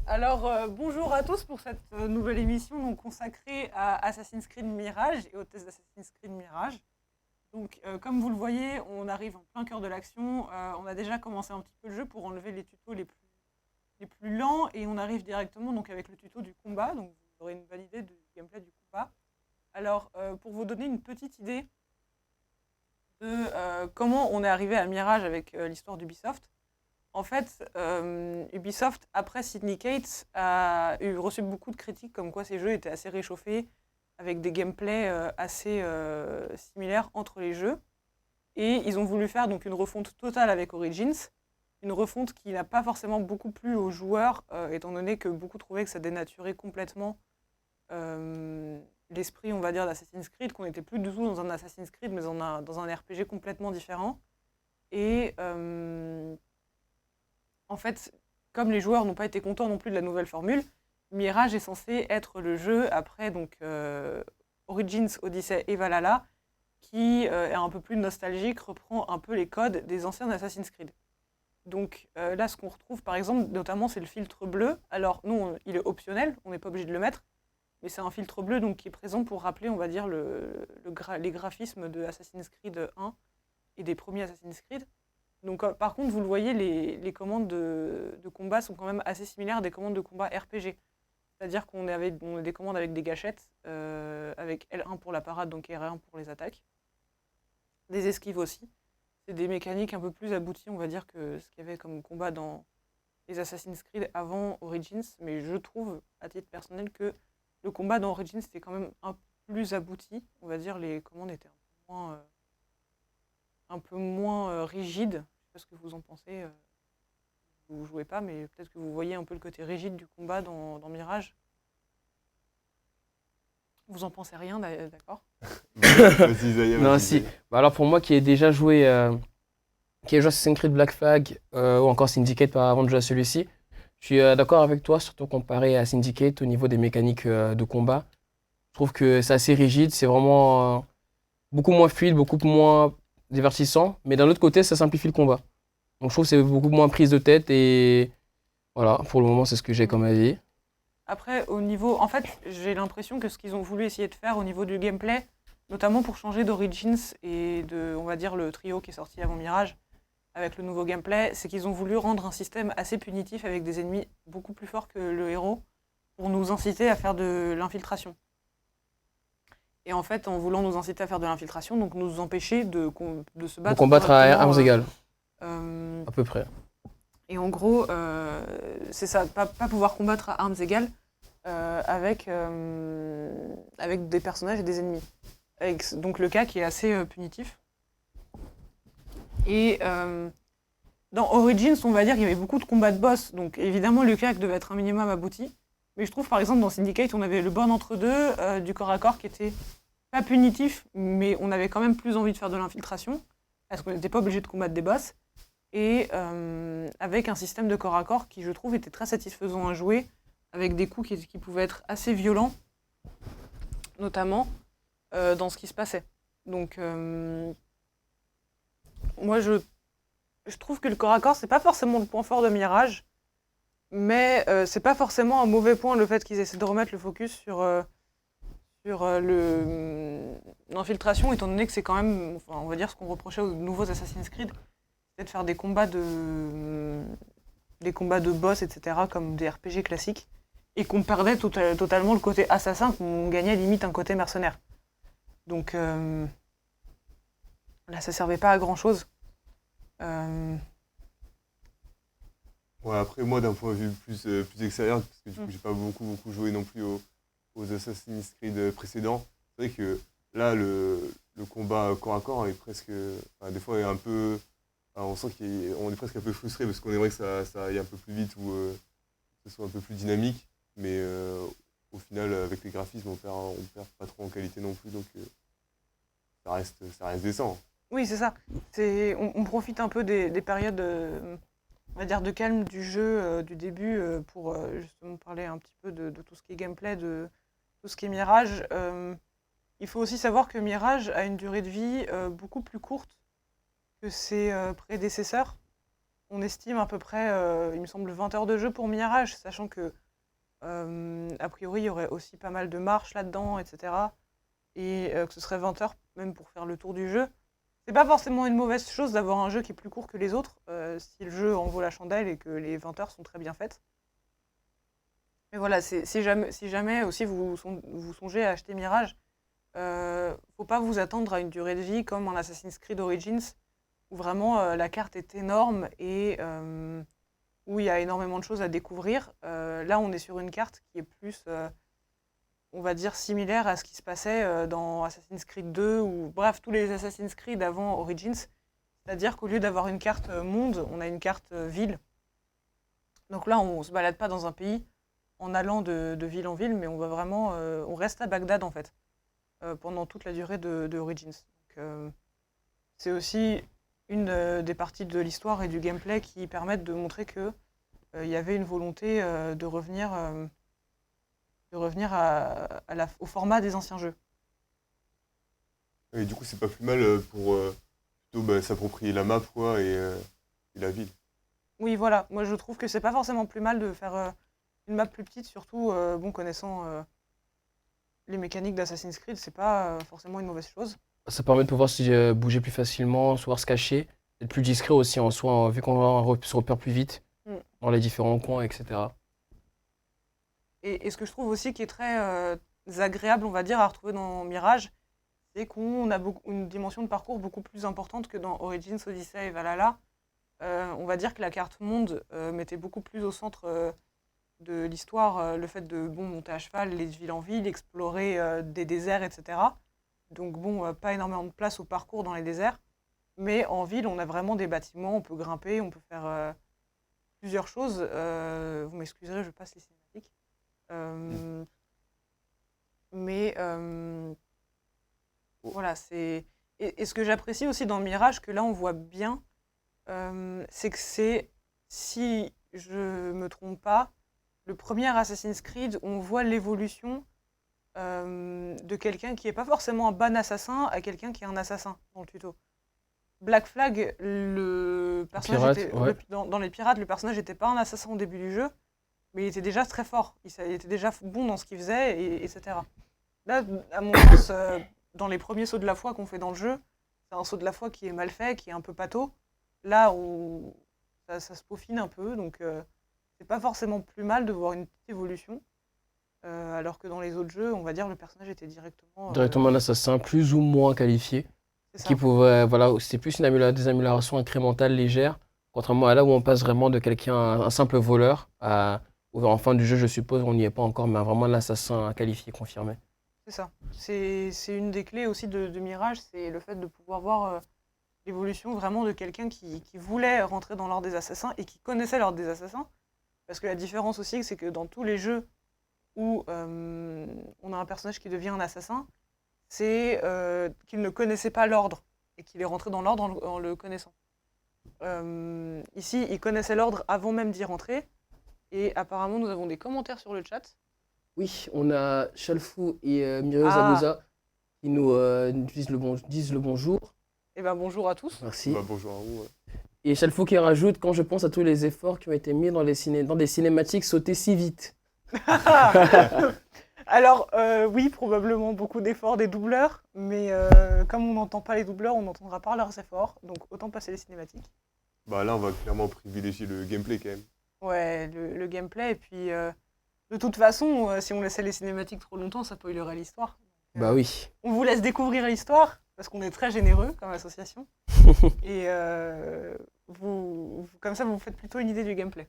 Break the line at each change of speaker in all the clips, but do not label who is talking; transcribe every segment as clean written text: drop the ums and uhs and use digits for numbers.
Bonjour à tous pour cette nouvelle émission consacrée à Assassin's Creed Mirage et au test d'Assassin's Creed Mirage. Comme vous le voyez, on arrive en plein cœur de l'action. On a déjà commencé un petit peu le jeu pour enlever les tutos les plus lents et on arrive directement avec le tuto du combat. Donc, vous aurez une bonne idée du gameplay du combat. Pour vous donner une petite idée de comment on est arrivé à Mirage avec l'histoire d'Ubisoft, en fait, Ubisoft, après Syndicate, a reçu beaucoup de critiques comme quoi ces jeux étaient assez réchauffés, avec des gameplays assez similaires entre les jeux. Et ils ont voulu faire une refonte totale avec Origins, une refonte qui n'a pas forcément beaucoup plu aux joueurs, étant donné que beaucoup trouvaient que ça dénaturait complètement l'esprit, on va dire, d'Assassin's Creed, qu'on n'était plus du tout dans un Assassin's Creed, mais dans un RPG complètement différent. Et en fait, comme les joueurs n'ont pas été contents non plus de la nouvelle formule, Mirage est censé être le jeu après Origins, Odyssey et Valhalla, qui est un peu plus nostalgique, reprend un peu les codes des anciens Assassin's Creed. Là, ce qu'on retrouve par exemple, notamment, c'est le filtre bleu. Alors non, il est optionnel, on n'est pas obligé de le mettre, mais c'est un filtre bleu qui est présent pour rappeler, on va dire, les graphismes de Assassin's Creed 1 et des premiers Assassin's Creed. Par contre, vous le voyez, les commandes de combat sont quand même assez similaires à des commandes de combat RPG. C'est-à-dire qu'on a des commandes avec des gâchettes, avec L1 pour la parade, donc R1 pour les attaques. Des esquives aussi. C'est des mécaniques un peu plus abouties, on va dire, que ce qu'il y avait comme combat dans les Assassin's Creed avant Origins. Mais je trouve, à titre personnel, que le combat dans Origins était quand même un peu plus abouti. On va dire les commandes étaient un peu moins rigides. Je ne sais pas ce que vous en pensez. Vous ne jouez pas, mais peut-être que vous voyez un peu le côté rigide du combat dans Mirage. Vous en pensez rien, d'accord?
Vas-y, Zaya,
Non,
vas-y,
si.
Zaya.
Bah alors pour moi qui a joué Assassin's Creed Black Flag ou encore Syndicate avant de jouer à celui-ci, je suis d'accord avec toi, surtout comparé à Syndicate au niveau des mécaniques de combat. Je trouve que c'est assez rigide, c'est vraiment beaucoup moins fluide, beaucoup moins divertissant, mais d'un autre côté, ça simplifie le combat. Donc je trouve que c'est beaucoup moins prise de tête et voilà, pour le moment, c'est ce que j'ai comme avis.
Après, en fait, j'ai l'impression que ce qu'ils ont voulu essayer de faire au niveau du gameplay, notamment pour changer d'Origins et on va dire, le trio qui est sorti avant Mirage, avec le nouveau gameplay, c'est qu'ils ont voulu rendre un système assez punitif avec des ennemis beaucoup plus forts que le héros, pour nous inciter à faire de l'infiltration. Et en fait, en voulant nous inciter à faire de l'infiltration, donc nous empêcher de se
Pour
battre
combattre à
correctement.
armes égales,
Euh,
à peu près.
Et en gros, c'est ça, pas pouvoir combattre à armes égales avec des personnages et des ennemis. Donc le cas qui est assez punitif. Et dans Origins, on va dire qu'il y avait beaucoup de combats de boss, donc évidemment le cas devait être un minimum abouti. Mais je trouve par exemple dans Syndicate, on avait le bon entre-deux, du corps à corps qui était pas punitif, mais on avait quand même plus envie de faire de l'infiltration, parce qu'on n'était pas obligé de combattre des boss. Et avec un système de corps à corps qui, je trouve, était très satisfaisant à jouer, avec des coups qui pouvaient être assez violents, notamment dans ce qui se passait. Moi, je trouve que le corps à corps, c'est pas forcément le point fort de Mirage, mais c'est pas forcément un mauvais point le fait qu'ils essaient de remettre le focus sur l'infiltration, étant donné que c'est quand même, enfin, on va dire, ce qu'on reprochait aux nouveaux Assassin's Creed, c'est de faire des combats de boss, etc., comme des RPG classiques, et qu'on perdait totalement le côté assassin, qu'on gagnait limite un côté mercenaire. Donc là, ça servait pas à grand-chose.
Ouais, après, moi, d'un point de vue plus extérieur, parce que du coup, j'ai pas beaucoup joué non plus aux Assassin's Creed précédents, c'est vrai que là, le combat corps à corps est presque. Enfin, des fois, est un peu. Enfin, on sent qu'on est presque un peu frustré parce qu'on aimerait que ça aille un peu plus vite ou que ce soit un peu plus dynamique. Mais au final, avec les graphismes, on perd pas trop en qualité non plus, donc ça reste décent.
Oui, c'est ça. On profite un peu des périodes, on va dire, de calme du jeu, du début, pour justement parler un petit peu de tout ce qui est gameplay, de tout ce qui est Mirage. Il faut aussi savoir que Mirage a une durée de vie beaucoup plus courte que ses prédécesseurs. on estime à peu près, il me semble, 20 heures de jeu pour Mirage, sachant que, a priori, il y aurait aussi pas mal de marches là-dedans, etc. Et que ce serait 20 heures même pour faire le tour du jeu. C'est pas forcément une mauvaise chose d'avoir un jeu qui est plus court que les autres, si le jeu en vaut la chandelle et que les 20 heures sont très bien faites. Mais voilà, si jamais aussi vous songez à acheter Mirage, faut pas vous attendre à une durée de vie comme en Assassin's Creed Origins, où vraiment la carte est énorme et où il y a énormément de choses à découvrir. Là, on est sur une carte qui est plus, on va dire, similaire à ce qui se passait dans Assassin's Creed 2 ou bref, tous les Assassin's Creed avant Origins. C'est-à-dire qu'au lieu d'avoir une carte monde, on a une carte ville. Donc là, on se balade pas dans un pays en allant de ville en ville, mais on va vraiment, on reste à Bagdad en fait, pendant toute la durée de Origins. Donc, c'est aussi une des parties de l'histoire et du gameplay qui permettent de montrer que il y avait une volonté de revenir au format des anciens jeux.
Et du coup, c'est pas plus mal pour plutôt s'approprier la map, quoi, et la ville.
Oui, voilà. Moi, je trouve que c'est pas forcément plus mal de faire une map plus petite, surtout, bon, connaissant les mécaniques d'Assassin's Creed, c'est pas forcément une mauvaise chose.
Ça permet de pouvoir se bouger plus facilement, pouvoir se cacher, être plus discret aussi en soi, vu qu'on se repère plus vite
Mm.
dans les différents coins, etc.
Et ce que je trouve aussi qui est très agréable, on va dire, à retrouver dans Mirage, c'est qu'on a une dimension de parcours beaucoup plus importante que dans Origins, Odyssey et Valhalla. On va dire que la carte monde mettait beaucoup plus au centre de l'histoire le fait de monter à cheval, les villes en ville, explorer des déserts, etc. Donc bon, pas énormément de place au parcours dans les déserts. Mais en ville, on a vraiment des bâtiments, on peut grimper, on peut faire plusieurs choses. Vous m'excuserez, je passe les cinématiques. Mais voilà, c'est... Et ce que j'apprécie aussi dans Mirage, que là on voit bien, c'est que c'est, si je me trompe pas, le premier Assassin's Creed où on voit l'évolution de quelqu'un qui n'est pas forcément un bon assassin à quelqu'un qui est un assassin dans le tuto. Black Flag, le personnage
Pirate,
était,
ouais.
dans les pirates, le personnage n'était pas un assassin au début du jeu, mais il était déjà très fort. Il était déjà bon dans ce qu'il faisait, etc. Là, à mon sens, dans les premiers sauts de la foi qu'on fait dans le jeu, c'est un saut de la foi qui est mal fait, qui est un peu pâteau. Là, ça se peaufine un peu, donc c'est pas forcément plus mal de voir une petite évolution. Alors que dans les autres jeux, on va dire le personnage était directement.
Directement un assassin plus ou moins qualifié,
C'est ça.
qui pouvait, voilà, c'était plus des améliorations incrémentales légères, contrairement à là où on passe vraiment de quelqu'un, un simple voleur, en fin du jeu, je suppose, on n'y est pas encore, mais vraiment un assassin qualifié, confirmé.
C'est ça. C'est une des clés aussi de Mirage, c'est le fait de pouvoir voir l'évolution vraiment de quelqu'un qui voulait rentrer dans l'ordre des assassins et qui connaissait l'ordre des assassins. Parce que la différence aussi, c'est que dans tous les jeux où on a un personnage qui devient un assassin, c'est qu'il ne connaissait pas l'ordre et qu'il est rentré dans l'ordre en le connaissant. Ici, il connaissait l'ordre avant même d'y rentrer. Et apparemment, nous avons des commentaires sur le chat.
Oui, on a Chalfou et Mireille
Ah.
Zabuza qui nous disent le bonjour.
Eh bien, bonjour à tous.
Merci.
Bonjour à vous. Ouais.
Et Chalfou qui rajoute, quand je pense à tous les efforts qui ont été mis dans des cinématiques sautées si vite.
Alors, oui, probablement beaucoup d'efforts des doubleurs, mais comme on n'entend pas les doubleurs, on n'entendra pas leurs efforts, donc autant passer les cinématiques.
Là, on va clairement privilégier le gameplay quand même.
Ouais, le gameplay, et puis de toute façon, si on laissait les cinématiques trop longtemps, ça polluerait l'histoire.
Bah oui.
On vous laisse découvrir l'histoire, parce qu'on est très généreux comme association, et comme ça, vous faites plutôt une idée du gameplay.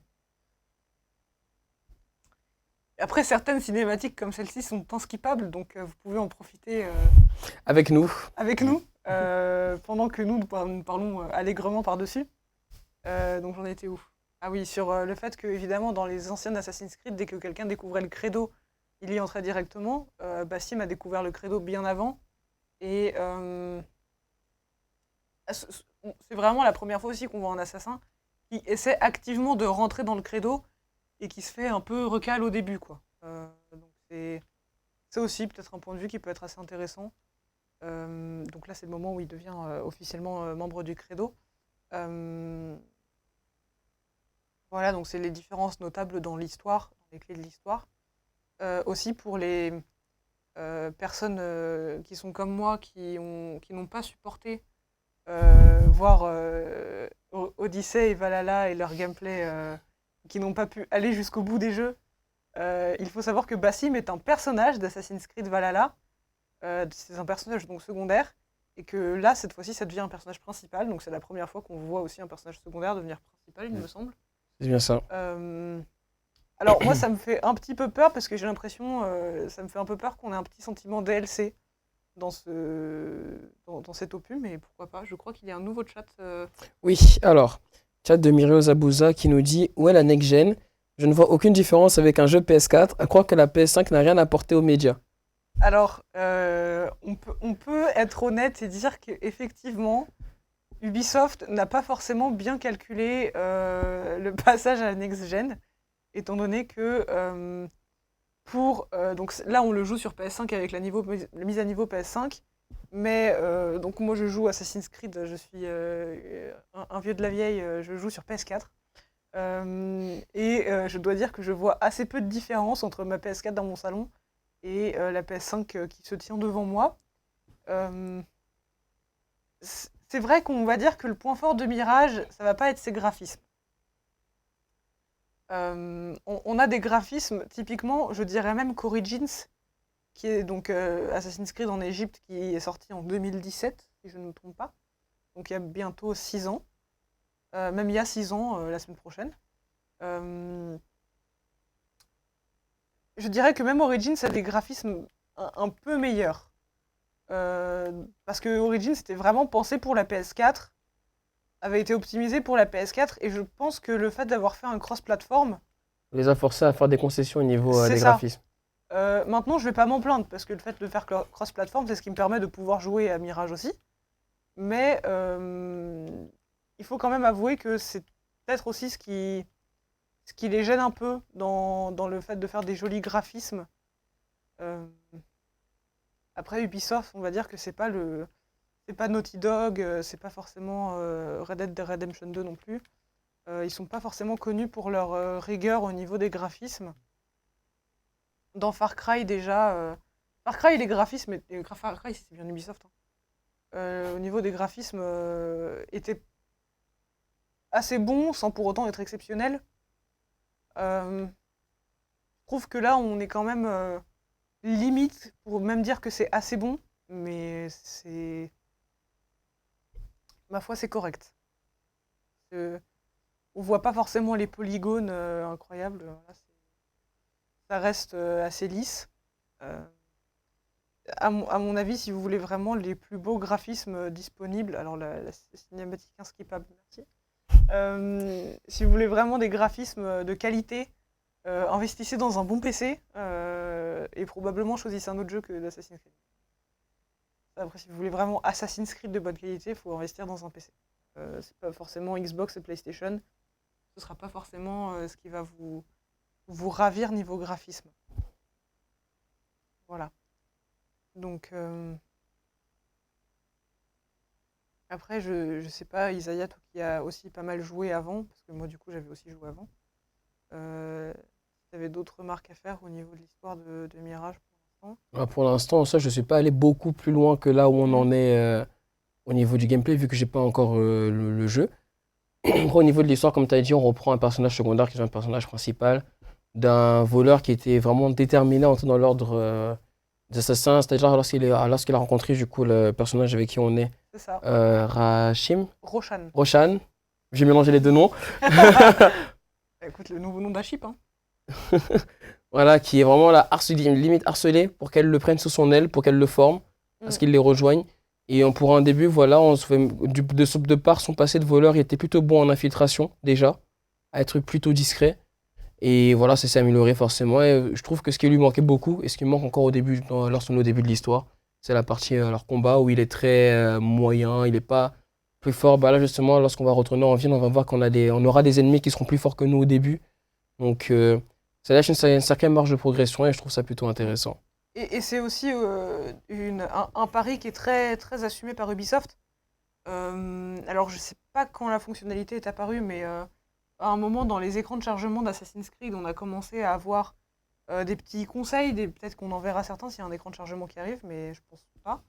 Après, certaines cinématiques comme celle-ci sont inskippables, donc vous pouvez en profiter
Avec nous.
avec nous, pendant que nous parlons allègrement par-dessus. Donc j'en étais où? Ah oui, sur le fait que, évidemment, dans les anciennes Assassin's Creed, dès que quelqu'un découvrait le credo, il y entrait directement. Bassim a découvert le credo bien avant. Et c'est vraiment la première fois aussi qu'on voit un assassin qui essaie activement de rentrer dans le credo et qui se fait un peu recal au début, quoi. Donc c'est aussi peut-être un point de vue qui peut être assez intéressant. Donc là, c'est le moment où il devient officiellement membre du credo. Voilà, donc c'est les différences notables dans l'histoire, dans les clés de l'histoire. Aussi pour les personnes qui sont comme moi, qui n'ont pas supporté voir Odyssey et Valhalla et leur gameplay, qui n'ont pas pu aller jusqu'au bout des jeux. Il faut savoir que Basim est un personnage d'Assassin's Creed Valhalla. C'est un personnage donc secondaire. Et que là, cette fois-ci, ça devient un personnage principal. Donc c'est la première fois qu'on voit aussi un personnage secondaire devenir principal, il me semble.
C'est bien ça.
Alors moi, ça me fait un petit peu peur parce que j'ai l'impression, ça me fait un peu peur qu'on ait un petit sentiment DLC dans cet opus, mais pourquoi pas. Je crois qu'il y a un nouveau chat.
Oui, alors, chat de Mirio Zabuza qui nous dit où est la next-gen? Je ne vois aucune différence avec un jeu PS4, à croire que la PS5 n'a rien apporté aux médias.
Alors, on peut être honnête et dire qu'effectivement, Ubisoft n'a pas forcément bien calculé le passage à la next-gen, étant donné que donc là, on le joue sur PS5 avec la mise à niveau PS5, mais donc moi, je joue Assassin's Creed, je suis un vieux de la vieille, je joue sur PS4. Je dois dire que je vois assez peu de différence entre ma PS4 dans mon salon et la PS5 qui se tient devant moi. C'est vrai qu'on va dire que le point fort de Mirage, ça va pas être ses graphismes. On a des graphismes, typiquement, je dirais même qu'Origins, qui est donc Assassin's Creed en Égypte, qui est sorti en 2017, si je ne me trompe pas. Donc il y a bientôt 6 ans. Même il y a 6 ans, la semaine prochaine. Je dirais que même Origins a des graphismes un peu meilleurs. Parce que Origins était vraiment pensé pour la PS4, avait été optimisé pour la PS4, et je pense que le fait d'avoir fait un cross-platform...
On les a forcés à faire des concessions au niveau
c'est
des
ça.
graphismes.
Maintenant, je vais pas m'en plaindre, parce que le fait de faire cross-platform, c'est ce qui me permet de pouvoir jouer à Mirage aussi. Mais il faut quand même avouer que c'est peut-être aussi ce qui les gêne un peu dans le fait de faire des jolis graphismes. Après, Ubisoft, on va dire que c'est pas Naughty Dog, c'est pas forcément Red Dead Redemption 2 non plus. Ils sont pas forcément connus pour leur rigueur au niveau des graphismes. Dans Far Cry, déjà... Far Cry, les graphismes... Far Cry, c'est bien Ubisoft. Au niveau des graphismes, étaient assez bons, sans pour autant être exceptionnels. Je trouve que là, on est quand même limite pour même dire que c'est assez bon, mais c'est... Ma foi, c'est correct. On voit pas forcément les polygones incroyables. Voilà, ça reste assez lisse. À mon avis, si vous voulez vraiment les plus beaux graphismes disponibles, alors la cinématique inskippable, merci. Si vous voulez vraiment des graphismes de qualité, investissez dans un bon PC et probablement choisissez un autre jeu que d'Assassin's Creed. Après, si vous voulez vraiment Assassin's Creed de bonne qualité, il faut investir dans un PC. C'est pas forcément Xbox et PlayStation. Ce sera pas forcément ce qui va vous ravir niveau graphisme. Voilà. Donc, après, je sais pas, Isaiah, toi qui as aussi pas mal joué avant, parce que moi, du coup, j'avais aussi joué avant. Tu avais d'autres remarques à faire au niveau de l'histoire de Mirage pour l'instant?
Pour l'instant, ça, je ne suis pas allé beaucoup plus loin que là où on en est au niveau du gameplay, vu que j'ai pas encore le jeu. Au niveau de l'histoire, comme tu as dit, on reprend un personnage secondaire qui est un personnage principal d'un voleur qui était vraiment déterminé à entrer dans l'ordre des assassins, c'est-à-dire lorsqu'il a rencontré du coup le personnage avec qui on est,
C'est ça.
Roshan.
Roshan.
J'ai mélangé les deux noms.
Écoute, le nouveau nom d'Achip, hein.
Voilà, qui est vraiment là, limite harcelé pour qu'elle le prenne sous son aile, pour qu'elle le forme, parce qu'il les rejoigne. Et pour un début, voilà, on se fait, de par son passé de voleur, il était plutôt bon en infiltration, déjà, à être plutôt discret. Et voilà, ça s'est amélioré forcément. Et je trouve que ce qui lui manquait beaucoup, et ce qui manque encore au début, lorsqu'on est au début de l'histoire, c'est la partie leur combat où il est très moyen, il n'est pas plus fort. Bah là, justement, lorsqu'on va retourner en ville, on va voir on aura des ennemis qui seront plus forts que nous au début. Donc, ça laisse une sacrée marge de progression et je trouve ça plutôt intéressant.
Et c'est aussi un pari qui est très, très assumé par Ubisoft. Alors, je sais pas quand la fonctionnalité est apparue, mais à un moment, dans les écrans de chargement d'Assassin's Creed, on a commencé à avoir des petits conseils, peut-être qu'on en verra certains s'il y a un écran de chargement qui arrive, mais je pense pas.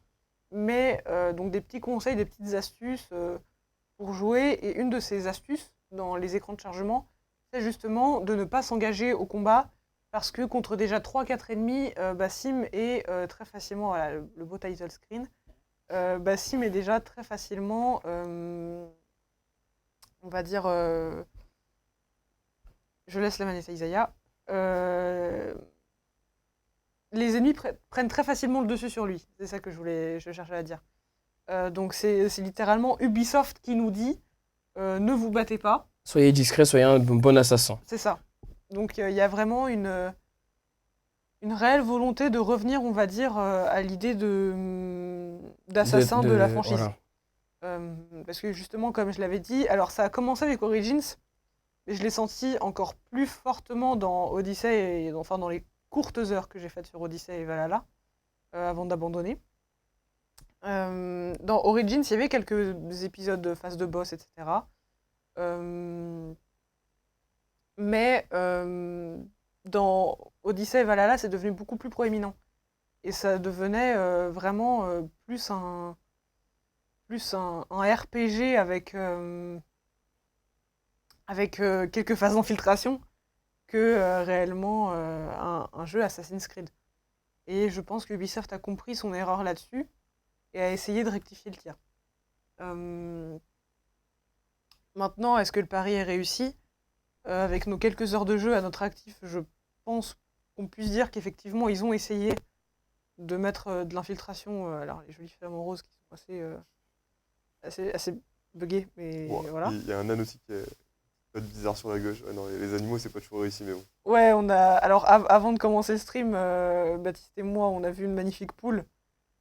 Mais donc des petits conseils, des petites astuces pour jouer. Et une de ces astuces dans les écrans de chargement, c'est justement de ne pas s'engager au combat parce que contre déjà 3-4 ennemis, Basim est très facilement, voilà, le beau title screen, Basim est déjà très facilement, on va dire, je laisse la manette à Isaiah, les ennemis prennent très facilement le dessus sur lui. C'est ça que je cherchais à dire. Donc c'est littéralement Ubisoft qui nous dit ne vous battez pas.
Soyez discret, soyez un bon assassin.
C'est ça. Donc il y a vraiment une réelle volonté de revenir, on va dire, à l'idée d'assassin de la franchise.
Voilà.
Parce que justement, comme je l'avais dit, alors ça a commencé avec Origins, mais je l'ai senti encore plus fortement dans Odyssey, et enfin dans les courtes heures que j'ai faites sur Odyssey et Valhalla, avant d'abandonner. Dans Origins, il y avait quelques épisodes de phase de boss, etc. Mais dans Odyssey et Valhalla, c'est devenu beaucoup plus proéminent. Et ça devenait vraiment plus un RPG avec quelques phases d'infiltration que réellement un jeu Assassin's Creed. Et je pense que Ubisoft a compris son erreur là-dessus et a essayé de rectifier le tir. Maintenant, est-ce que le pari est réussi ? Avec nos quelques heures de jeu à notre actif, je pense qu'on puisse dire qu'effectivement, ils ont essayé de mettre de l'infiltration. Alors, les jolies femmes roses qui sont assez buggées, mais voilà.
Il y a un âne aussi qui est pas bizarre sur la gauche. Ouais, non, les animaux, c'est pas toujours réussi, mais bon.
Ouais, on a. Alors, avant de commencer le stream, Baptiste et moi, on a vu une magnifique poule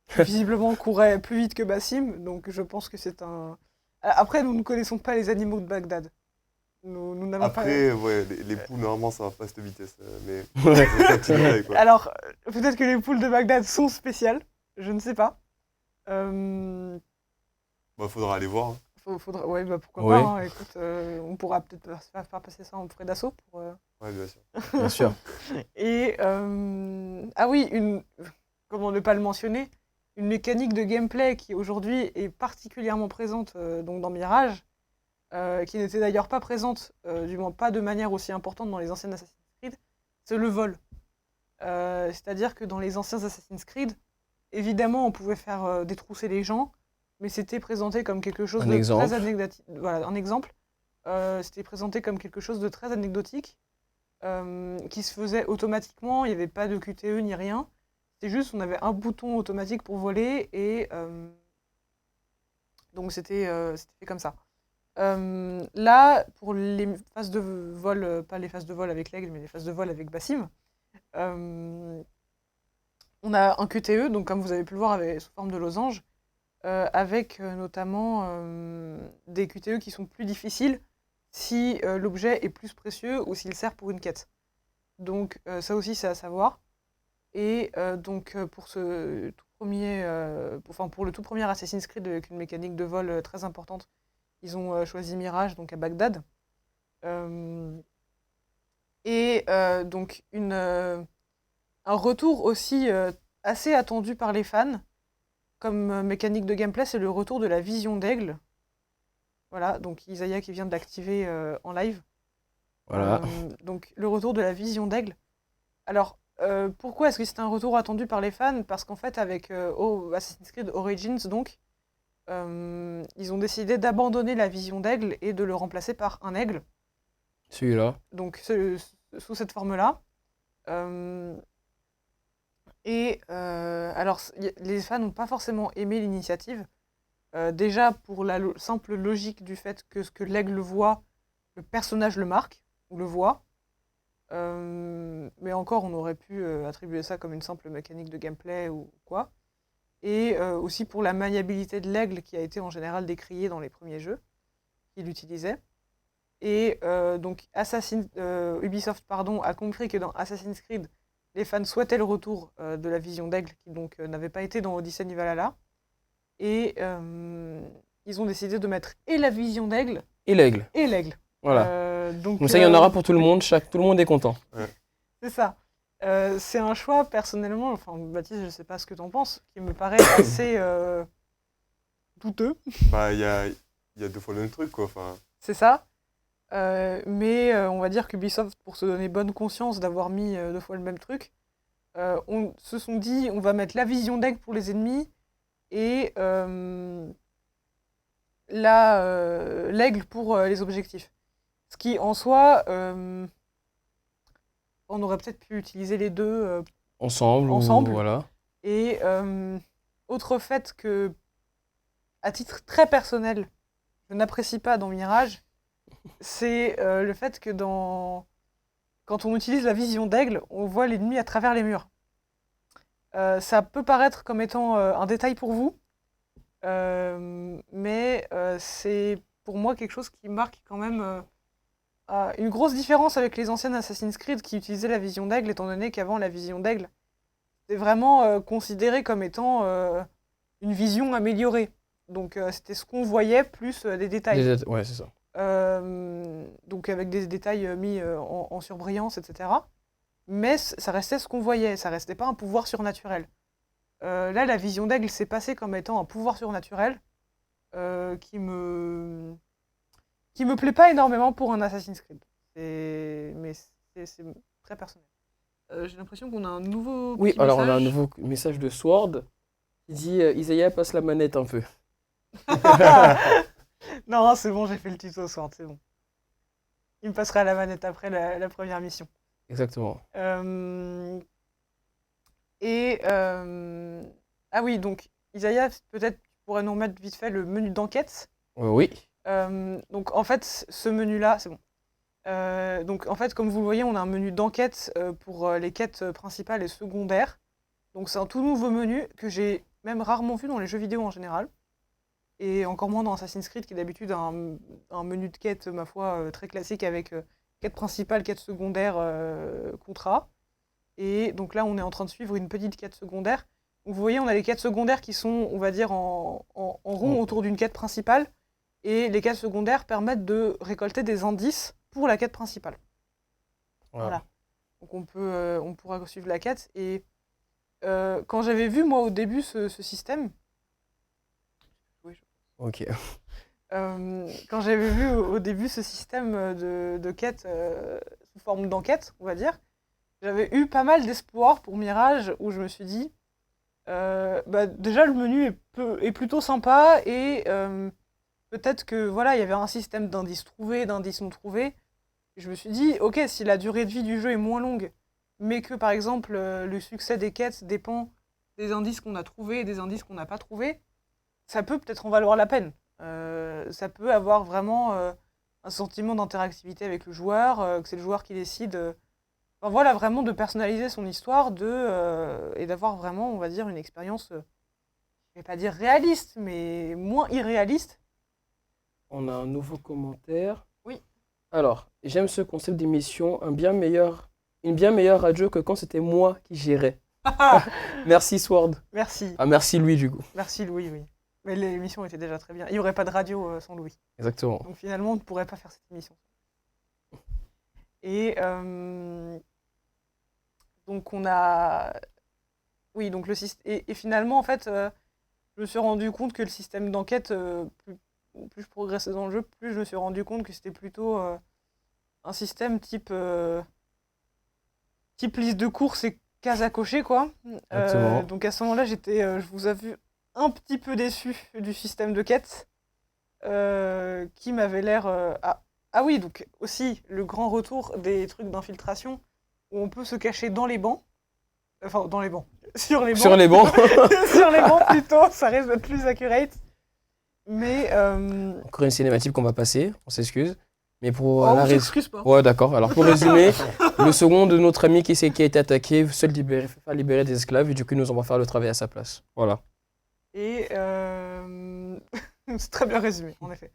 qui visiblement courait plus vite que Basim, donc je pense que c'est un. Après, nous ne connaissons pas les animaux de Bagdad. Nous n'avons
Après,
pas...
ouais, les poules, normalement, ça va pas à cette vitesse. Mais
Ouais.
c'est un petit détail, quoi.
Alors, peut-être que les poules de Bagdad sont spéciales, je ne sais pas.
Bah, faudra aller voir.
Faudra... Ouais, bah pourquoi
Ouais.
pas, hein. Écoute, on pourra peut-être faire passer ça en frais d'assaut pour...
Ouais, bien sûr.
Bien sûr.
Et, ah oui, comment ne pas le mentionner, une mécanique de gameplay qui aujourd'hui est particulièrement présente donc dans Mirage, qui n'était d'ailleurs pas présente, du moins pas de manière aussi importante dans les anciennes Assassin's Creed, c'est le vol. C'est-à-dire que dans les anciens Assassin's Creed, évidemment, on pouvait faire détrousser les gens, mais c'était présenté comme quelque chose de très anecdotique. Voilà, un exemple. C'était présenté comme quelque chose de très anecdotique, qui se faisait automatiquement, il n'y avait pas de QTE ni rien. C'était juste, on avait un bouton automatique pour voler, et donc c'était fait comme ça. Là, pour les phases de vol, pas les phases de vol avec l'aigle, mais les phases de vol avec Basim, on a un QTE, donc comme vous avez pu le voir sous forme de losange, avec notamment des QTE qui sont plus difficiles si l'objet est plus précieux ou s'il sert pour une quête. Donc ça aussi c'est à savoir. Et donc pour ce tout premier, pour le tout premier Assassin's Creed avec une mécanique de vol très importante, ils ont choisi Mirage, donc à Bagdad. Et donc un retour aussi assez attendu par les fans, comme mécanique de gameplay, c'est le retour de la vision d'aigle. Voilà, donc Isaiah qui vient de l'activer en live.
Voilà.
Donc le retour de la vision d'aigle. Alors, pourquoi est-ce que c'est un retour attendu par les fans ? Parce qu'en fait, avec Assassin's Creed Origins, donc, ils ont décidé d'abandonner la vision d'aigle et de le remplacer par un aigle.
Celui-là.
Donc, sous cette forme-là. Alors, les fans n'ont pas forcément aimé l'initiative. Déjà, pour la simple logique du fait que ce que l'aigle voit, le personnage le marque, ou le voit. Mais encore, on aurait pu attribuer ça comme une simple mécanique de gameplay ou quoi. Et aussi pour la maniabilité de l'aigle qui a été en général décriée dans les premiers jeux qu'il utilisait. Et donc Ubisoft a compris que dans Assassin's Creed, les fans souhaitaient le retour de la vision d'aigle qui donc n'avait pas été dans Odyssey ni Valhalla. Et ils ont décidé de mettre et la vision d'aigle
Et l'aigle.
et l'aigle.
Voilà.
Donc,
Comme ça, il y en aura pour tout le monde, tout le monde est content.
c'est ça. C'est un choix, personnellement, enfin, Baptiste, je ne sais pas ce que tu en penses, qui me paraît assez douteux.
Bah, il y a 2 fois le même truc, quoi. Enfin,
C'est ça. Mais on va dire qu'Ubisoft, pour se donner bonne conscience d'avoir mis 2 fois le même truc, on se sont dit, on va mettre la vision d'aigle pour les ennemis et l'aigle pour les objectifs. Ce qui, en soi, on aurait peut-être pu utiliser les deux
Ensemble.
Ensemble.
Voilà.
Et autre fait que, à titre très personnel, je n'apprécie pas dans Mirage, c'est le fait que quand on utilise la vision d'aigle, on voit l'ennemi à travers les murs. Ça peut paraître comme étant un détail pour vous, mais c'est pour moi quelque chose qui marque quand même une grosse différence avec les anciennes Assassin's Creed qui utilisaient la vision d'aigle, étant donné qu'avant la vision d'aigle c'était vraiment considéré comme étant une vision améliorée. Donc c'était ce qu'on voyait plus des détails.
Ouais, c'est ça.
Donc avec des détails mis en surbrillance, etc. Mais ça restait ce qu'on voyait, ça restait pas un pouvoir surnaturel. Là, la vision d'aigle s'est passée comme étant un pouvoir surnaturel qui me plaît pas énormément pour un Assassin's Creed. Mais c'est très personnel. J'ai l'impression qu'on a un nouveau
Oui,
petit
alors on a un
message.
nouveau message de Sword qui dit Isaiah passe la manette un peu.
Non, c'est bon, j'ai fait le tuto Sword, c'est bon. Il me passera la manette après la première mission.
Exactement.
Ah oui, donc Isaiah, peut-être tu pourrais nous remettre vite fait le menu d'enquête.
Oui.
Donc en fait, ce menu-là, c'est bon. Donc en fait, comme vous le voyez, on a un menu d'enquête pour les quêtes principales et secondaires. Donc c'est un tout nouveau menu que j'ai même rarement vu dans les jeux vidéo en général. Et encore moins dans Assassin's Creed, qui est d'habitude un menu de quête, ma foi, très classique avec quête principale, quête secondaire, contrat. Et donc là, on est en train de suivre une petite quête secondaire. Donc vous voyez, on a les quêtes secondaires qui sont, on va dire, en rond autour d'une quête principale. Et les quêtes secondaires permettent de récolter des indices pour la quête principale. Voilà. Donc on pourra suivre la quête. Et quand j'avais vu, moi, au début, ce système...
Ok.
Quand j'avais vu au début ce système de quête sous forme d'enquête, on va dire, j'avais eu pas mal d'espoir pour Mirage, où je me suis dit, déjà le menu est plutôt sympa, et peut-être que voilà, il y avait un système d'indices trouvés, d'indices non trouvés. Et je me suis dit, ok, si la durée de vie du jeu est moins longue, mais que par exemple le succès des quêtes dépend des indices qu'on a trouvés et des indices qu'on n'a pas trouvés, ça peut peut-être en valoir la peine. Ça peut avoir vraiment un sentiment d'interactivité avec le joueur, que c'est le joueur qui décide. Enfin, voilà, vraiment de personnaliser son histoire et d'avoir vraiment, on va dire, une expérience, je ne vais pas dire réaliste, mais moins irréaliste.
On a un nouveau commentaire.
Oui.
Alors, j'aime ce concept d'émission, une bien meilleure radio que quand c'était moi qui gérais. Merci Sword.
Merci.
Ah, merci Louis du coup.
Merci Louis, oui. Mais l'émission était déjà très bien. Il n'y aurait pas de radio sans Louis.
Exactement.
Donc finalement, on ne pourrait pas faire cette émission. Et donc on a... Oui, donc le système... Et finalement, en fait, je me suis rendu compte que le système d'enquête, plus je progressais dans le jeu, plus je me suis rendu compte que c'était plutôt un système type liste de courses et cases à cocher, quoi. Donc à ce moment-là, je vous avoue, un petit peu déçu du système de quête, qui m'avait l'air... Ah oui, donc aussi le grand retour des trucs d'infiltration, où on peut se cacher dans les bancs. Enfin, dans les bancs. Sur les bancs.
Sur les bancs.
Sur les bancs, plutôt, ça risque d'être plus accurate. Mais...
Encore une cinématique qu'on va passer, on s'excuse. Mais pour
on s'excuse pas.
Ouais, d'accord. Alors pour résumer, le second de notre ami qui a été attaqué, seul faire libérer des esclaves, et du coup, nous, on va faire le travail à sa place. Voilà.
Et c'est très bien résumé, en effet.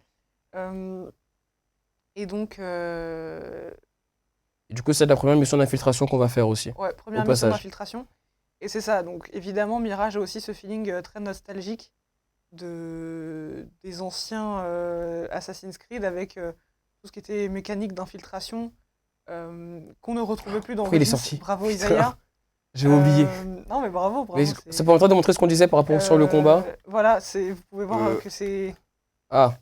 Et donc...
Et du coup, c'est la première mission d'infiltration qu'on va faire aussi.
Ouais, première mission d'infiltration. Et c'est ça, donc évidemment, Mirage a aussi ce feeling très nostalgique des anciens Assassin's Creed, avec tout ce qui était mécanique d'infiltration, qu'on ne retrouvait plus dans
Pourquoi il est
Origins.
sorti?
Bravo Isaiah.
J'ai oublié.
Non mais bravo,
Mais
c'est-
ça permettrait de montrer ce qu'on disait par rapport sur le combat.
Voilà, vous pouvez voir
Euh,
que c'est...
Ah,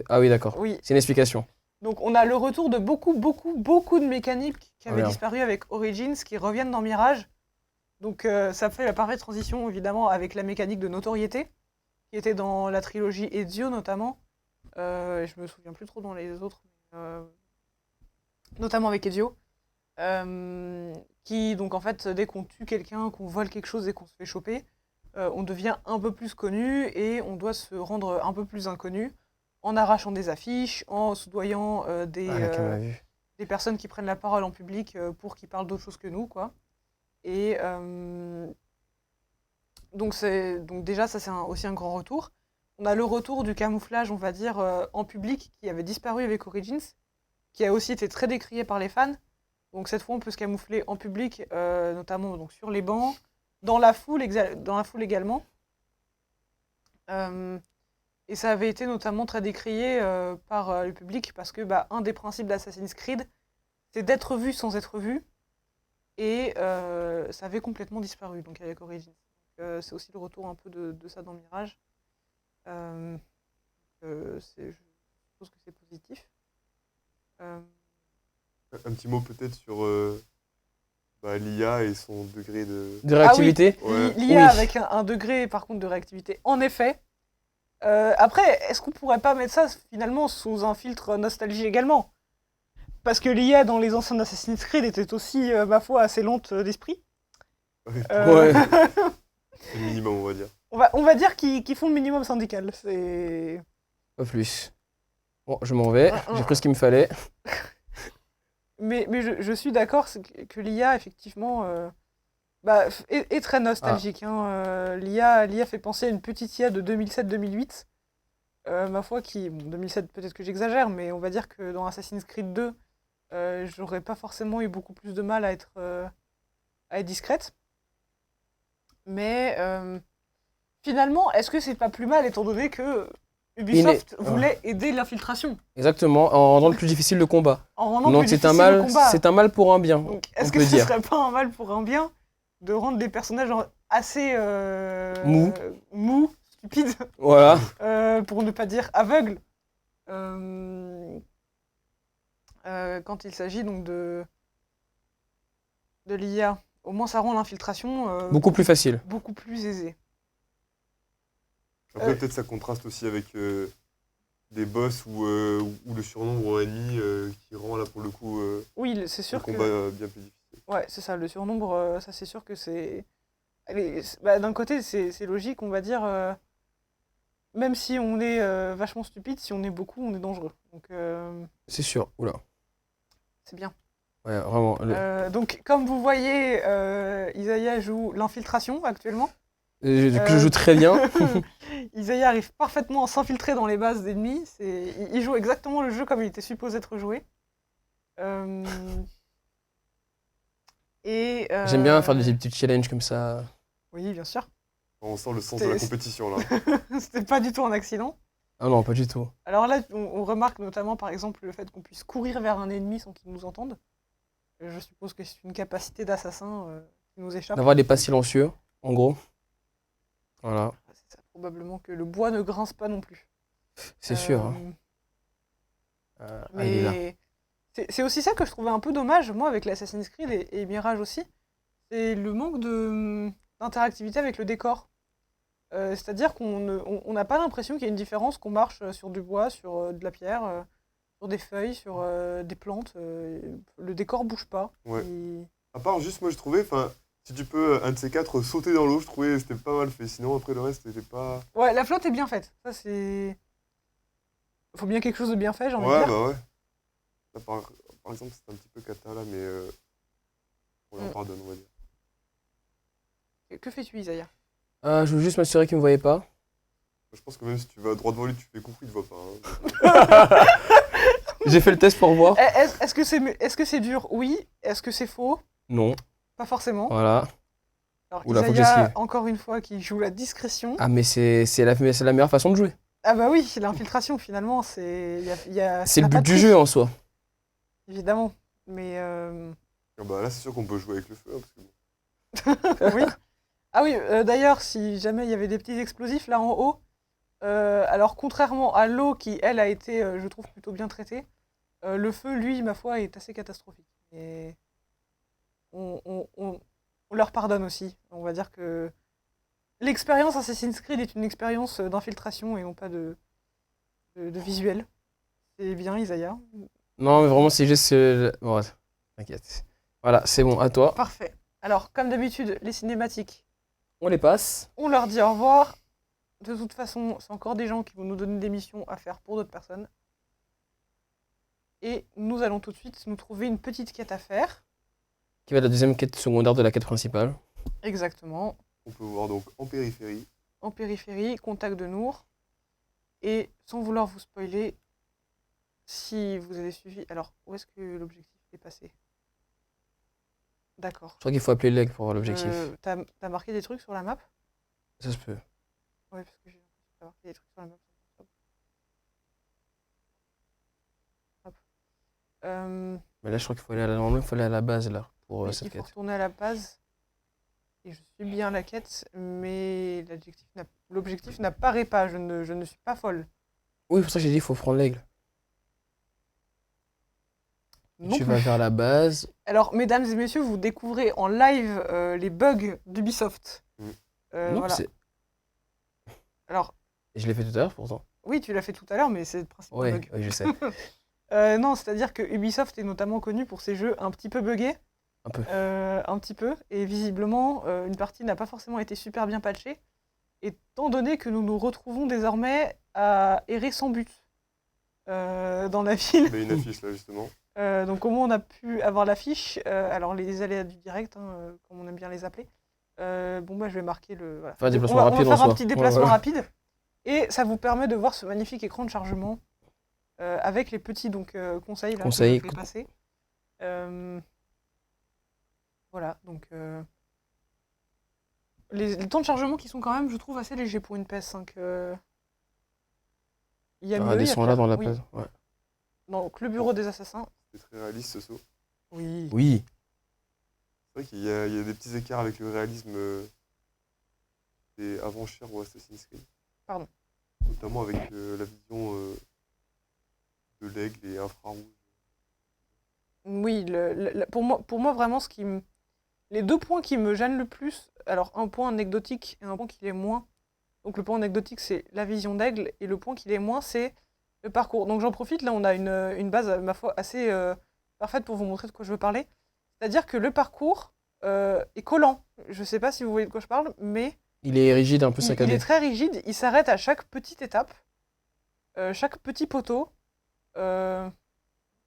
ah oui, d'accord.
Oui,
C'est une explication.
donc on a le retour de beaucoup de mécaniques qui avaient
merde.
disparu avec Origins, qui reviennent dans Mirage. Donc ça fait la parfaite transition évidemment avec la mécanique de notoriété, qui était dans la trilogie Ezio notamment. Je me souviens plus trop dans les autres, notamment avec Ezio. Qui donc en fait dès qu'on tue quelqu'un, qu'on vole quelque chose et qu'on se fait choper, on devient un peu plus connu et on doit se rendre un peu plus inconnu en arrachant des affiches, en soudoyant
Ah, la caméra vue.
des personnes qui prennent la parole en public pour qu'ils parlent d'autre chose que nous, quoi. Et donc déjà ça c'est aussi un grand retour. On a le retour du camouflage, on va dire, en public qui avait disparu avec Origins, qui a aussi été très décrié par les fans. Donc cette fois on peut se camoufler en public, notamment donc, sur les bancs, dans la foule également. Et ça avait été notamment très décrié par le public parce que un des principes d'Assassin's Creed, c'est d'être vu sans être vu. Et ça avait complètement disparu donc avec Origins. C'est aussi le retour un peu de ça dans Mirage. Je suppose que c'est positif.
Un petit mot peut-être sur l'IA et son degré de...
De réactivité?
Ouais.
L'IA
Oui.
avec un degré par contre de réactivité, en effet. Après, est-ce qu'on pourrait pas mettre ça finalement sous un filtre nostalgie également? Parce que l'IA dans les anciens Assassin's Creed était aussi, ma foi, assez lente d'esprit.
Ouais,
Ouais.
c'est le minimum, on va dire.
On va dire qu'ils font le minimum syndical. C'est...
Pas plus. Bon, je m'en vais. J'ai pris ce qu'il me fallait.
Mais je suis d'accord que l'IA, effectivement, est très nostalgique. L'IA fait penser à une petite IA de 2007-2008. Ma foi, bon, 2007, peut-être que j'exagère, mais on va dire que dans Assassin's Creed 2, j'aurais pas forcément eu beaucoup plus de mal à être discrète. Mais finalement, est-ce que c'est pas plus mal, étant donné que Ubisoft voulait aider l'infiltration
Exactement, en rendant le plus difficile le combat.
en rendant
Donc
plus
c'est un
difficile le
mal,
combat.
c'est un mal pour un bien.
Donc,
on
est-ce que
peut
ce
dire.
serait pas un mal pour un bien de rendre des personnages assez mous, stupides,
Voilà.
pour ne pas dire aveugles, quand il s'agit donc de l'IA. Au moins, ça rend l'infiltration
Beaucoup plus facile.
beaucoup plus aisée.
Après, peut-être ça contraste aussi avec des boss ou le surnombre ennemi qui rend là pour le coup
Oui, c'est
le
sûr que...
combat bien plus difficile.
Ouais, c'est ça, le surnombre, ça c'est sûr que c'est... d'un côté, c'est logique, on va dire, même si on est vachement stupide, si on est beaucoup, on est dangereux. Donc,
C'est sûr. Oula.
c'est bien.
Ouais, vraiment.
Donc, comme vous voyez, Isaiah joue l'infiltration actuellement.
Que je joue très bien.
Isaiah arrive parfaitement à s'infiltrer dans les bases d'ennemis. Il joue exactement le jeu comme il était supposé être joué.
J'aime bien faire des petits challenges comme ça.
Oui, bien sûr.
On sent le sens de la compétition là.
C'était pas du tout un accident.
Ah non, pas du tout.
Alors là, on remarque notamment, par exemple, le fait qu'on puisse courir vers un ennemi sans qu'il nous entende. Je suppose que c'est une capacité d'assassin qui nous échappe.
D'avoir des pas silencieux, en gros. Voilà.
C'est ça, probablement que le bois ne grince pas non plus.
C'est sûr. Hein. Il est là.
Mais c'est aussi ça que je trouvais un peu dommage, moi, avec l'Assassin's Creed et Mirage aussi. C'est le manque d'interactivité avec le décor. C'est-à-dire qu'on n'a pas l'impression qu'il y a une différence, qu'on marche sur du bois, sur de la pierre, sur des feuilles, sur des plantes. Le décor bouge pas.
Ouais. À part juste, moi je trouvais, si tu peux, un de ces quatre, sauter dans l'eau, je trouvais que c'était pas mal fait. Sinon, après le reste, c'était pas...
Ouais, la flotte est bien faite. Ça, c'est... Faut bien quelque chose de bien fait, j'ai envie de
Ouais,
dire.
bah ouais. Ça, par exemple, c'était un petit peu cata là, mais on leur pardonne, on va dire.
Que fais-tu, Isaiah?
Je veux juste m'assurer qu'il me voyait pas.
Je pense que même si tu vas droit devant lui, tu fais coucou, il te voit pas. Hein.
J'ai fait le test pour voir.
Est-ce que c'est dur? Oui. Est-ce que c'est faux?
Non.
Pas forcément.
Voilà.
Alors,
Oula, faut que
Isaiah,
j'esquive.
encore une fois, qui joue la discrétion.
Ah, mais c'est la meilleure façon de jouer.
Ah bah oui, l'infiltration finalement,
C'est le
pas
but
de
du
triche,
jeu en soi.
évidemment. Mais
Ah bah là, c'est sûr qu'on peut jouer avec le feu, hein, parce que bon.
oui. Ah oui, d'ailleurs, si jamais il y avait des petits explosifs là en haut, alors contrairement à l'eau qui, elle, a été, je trouve, plutôt bien traitée, le feu, lui, ma foi, est assez catastrophique. Et on leur pardonne aussi. On va dire que l'expérience Assassin's Creed est une expérience d'infiltration et non pas de visuel. C'est bien, Isaiah.
Non, mais vraiment, c'est juste. Bon, t'inquiète. Voilà, c'est bon, à toi.
Parfait. Alors, comme d'habitude, les cinématiques,
On les passe.
on leur dit au revoir. De toute façon, c'est encore des gens qui vont nous donner des missions à faire pour d'autres personnes. Et nous allons tout de suite nous trouver une petite quête à faire.
Qui va être la deuxième quête secondaire de la quête principale.
Exactement.
On peut voir donc en périphérie.
En périphérie, contact de Nour. Et sans vouloir vous spoiler, si vous avez suivi... Alors, où est-ce que l'objectif est passé? D'accord.
Je crois qu'il faut appeler l'aigle pour avoir l'objectif.
T'as marqué des trucs sur la map?
Ça se peut.
Ouais, parce que j'ai l'impression que t'as marqué des trucs sur la map. Hop.
Mais là, je crois qu'il faut aller à normalement, il faut aller à la base là pour
Oui,
cette
il faut
quête.
retourner à la base. Et je suis bien la quête, mais l'objectif n'apparaît pas. Je ne suis pas folle.
Oui, c'est pour ça que j'ai dit il faut prendre l'aigle.
Non
Tu
plus.
vas vers la base.
Alors, mesdames et messieurs, vous découvrez en live les bugs d'Ubisoft.
Mm.
Non,
Voilà.
c'est-
Alors,
Je l'ai fait tout à l'heure pourtant.
oui, tu l'as fait tout à l'heure, mais c'est le principe
Ouais,
d'un bug.
oui, je sais.
Non, c'est-à-dire que Ubisoft est notamment connu pour ses jeux un petit peu buggés.
Un peu.
Un petit peu. Et visiblement, une partie n'a pas forcément été super bien patchée. Étant donné que nous nous retrouvons désormais à errer sans but dans la ville.
Il y a une affiche là, justement.
Donc comment on a pu avoir l'affiche? Alors les aléas du direct, hein, comme on aime bien les appeler. Bon bah je vais marquer le... Voilà.
Faire un
Donc,
déplacement
on va
rapide en
faire un
soi.
petit déplacement
Ouais, ouais.
rapide. Et ça vous permet de voir ce magnifique écran de chargement avec les petits conseils là,
Conseils.
que je vais passer. Voilà, donc les temps de chargement qui sont quand même, je trouve, assez légers pour une PS5. Il y a
Ah,
mieux, il y a
descends là
pire.
dans la
Oui.
base. Ouais.
Donc le bureau des assassins.
C'est très réaliste ce saut.
Oui.
Oui.
C'est vrai qu'il y a des petits écarts avec le réalisme des avant-chers ou Assassin's Creed.
Pardon.
Notamment avec la vision de l'aigle et infrarouge.
Oui, pour moi vraiment, les deux points qui me gênent le plus, alors un point anecdotique et un point qui l'est moins. Donc le point anecdotique, c'est la vision d'aigle, et le point qui l'est moins, c'est le parcours. Donc j'en profite, là on a une base, ma foi, assez parfaite pour vous montrer de quoi je veux parler. C'est-à-dire que le parcours est collant. Je sais pas si vous voyez de quoi je parle, mais
Il est rigide, un peu
il
saccadé.
est très rigide, il s'arrête à chaque petite étape, chaque petit poteau.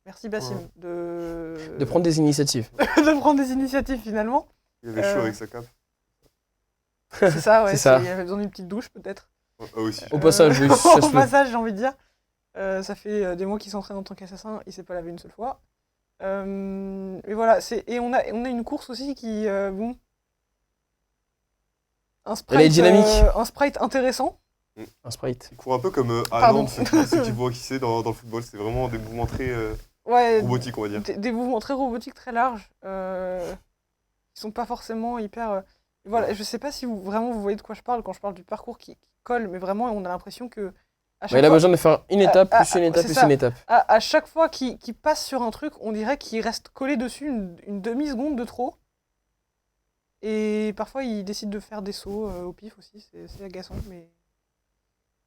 Merci Bassim
De prendre des initiatives.
de prendre des initiatives finalement.
Il avait chaud avec sa cape.
C'est ça, ouais.
C'est ça.
Il avait besoin d'une petite douche peut-être.
Ah aussi.
Au passage, oui, ça se
Au
peut.
passage, j'ai envie de dire. Ça fait des mois qu'il s'entraîne en tant qu'assassin, il s'est pas lavé une seule fois. Et voilà, et on a une course aussi qui, bon, un
Elle est dynamique.
un sprite intéressant.
Un sprite.
Il court un peu comme
Pardon.
Haaland, ceux qui voient qui c'est dans le football. C'est vraiment des mouvements très
Ouais,
robotiques, on va dire.
des mouvements très robotiques, très larges, qui sont pas forcément hyper. Voilà, je sais pas si vraiment vous voyez de quoi je parle quand je parle du parcours qui colle, mais vraiment on a l'impression que à
Il a besoin de faire une étape,
Ah,
plus une étape,
c'est
plus
ça.
une étape.
à chaque fois qu'il passe sur un truc, on dirait qu'il reste collé dessus une demi-seconde de trop. Et parfois, il décide de faire des sauts au pif aussi, c'est agaçant, mais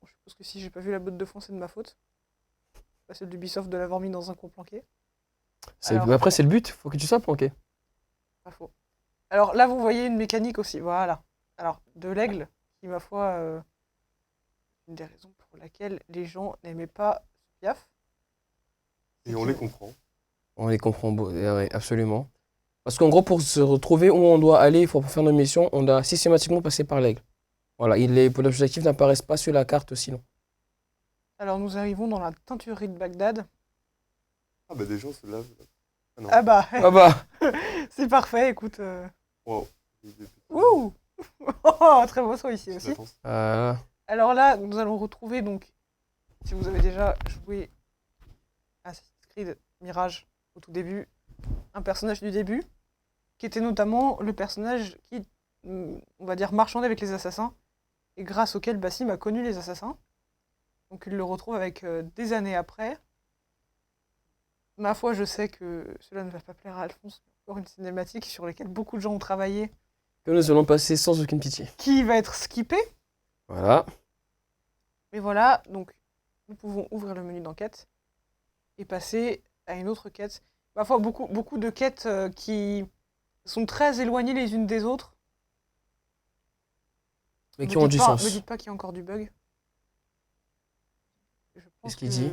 bon, je suppose que si j'ai pas vu la botte de fond, c'est de ma faute. Pas celle d'Ubisoft de l'avoir mis dans un coin planqué. Alors-
Mais après, c'est le but, faut que tu sois planqué.
Pas faux. Alors là, vous voyez une mécanique aussi, voilà. Alors, de l'aigle, qui, ma foi, une des raisons pour laquelle les gens n'aimaient pas Piaf.
Et on les comprend.
On les comprend, ouais, absolument. Parce qu'en gros, pour se retrouver où on doit aller pour faire nos missions, on doit systématiquement passer par l'aigle. Voilà, les objectifs n'apparaissent pas sur la carte sinon.
Alors, nous arrivons dans la teinturerie de Bagdad.
Ah bah des gens se lavent. Ah non.
Ah bah,
Ah bah,
c'est parfait, écoute.
Wow.
Ouh Oh, très beau son ici aussi.
Latence.
euh,
Alors là, nous allons retrouver donc si vous avez déjà joué à Assassin's Creed Mirage au tout début, un personnage du début, qui était notamment le personnage qui, on va dire, marchandait avec les assassins, et grâce auquel Basim a connu les assassins. Donc il le retrouve avec des années après. Ma foi, je sais que cela ne va pas plaire à Alphonse, mais encore une cinématique sur laquelle beaucoup de gens ont travaillé,
Que nous allons passer sans aucune pitié.
qui va être skippée.
Voilà.
Mais voilà, donc nous pouvons ouvrir le menu d'enquête et passer à une autre quête. Parfois, beaucoup de quêtes qui sont très éloignées les unes des autres.
Mais
Me
qui ont
dites
du
pas-
sens.
Me dites pas qu'il y a encore du bug. Je pense
Qu'est-ce qu'il
que-
dit?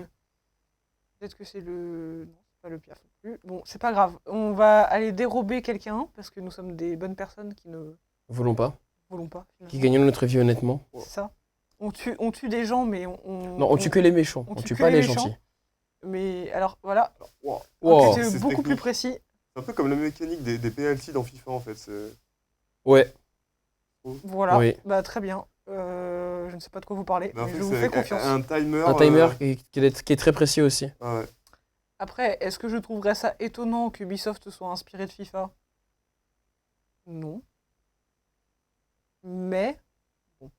Peut-être que c'est le... Non, c'est pas le piaf non plus. Bon, c'est pas grave. On va aller dérober quelqu'un, parce que nous sommes des bonnes personnes qui ne
Voulons pas.
voulons pas.
Qui
finalement.
gagnons notre vie honnêtement.
C'est ça. On tue des gens, mais
Non, on tue que les méchants. On tue
que
pas
les
les
méchants.
gentils.
Mais alors, voilà.
Wow.
Wow.
C'est
C'est
beaucoup plus
technique.
précis.
C'est un peu comme la mécanique des penalties dans FIFA en fait.
Ouais.
Voilà.
Oui.
Bah, très bien. Je ne sais pas de quoi vous parlez,
Mais en
mais
fait,
je vous
c'est
fais confiance.
un timer.
Un timer qui est très précis aussi.
Ah ouais.
Après, est-ce que je trouverais ça étonnant qu'Ubisoft soit inspiré de FIFA? Non. Mais, bon.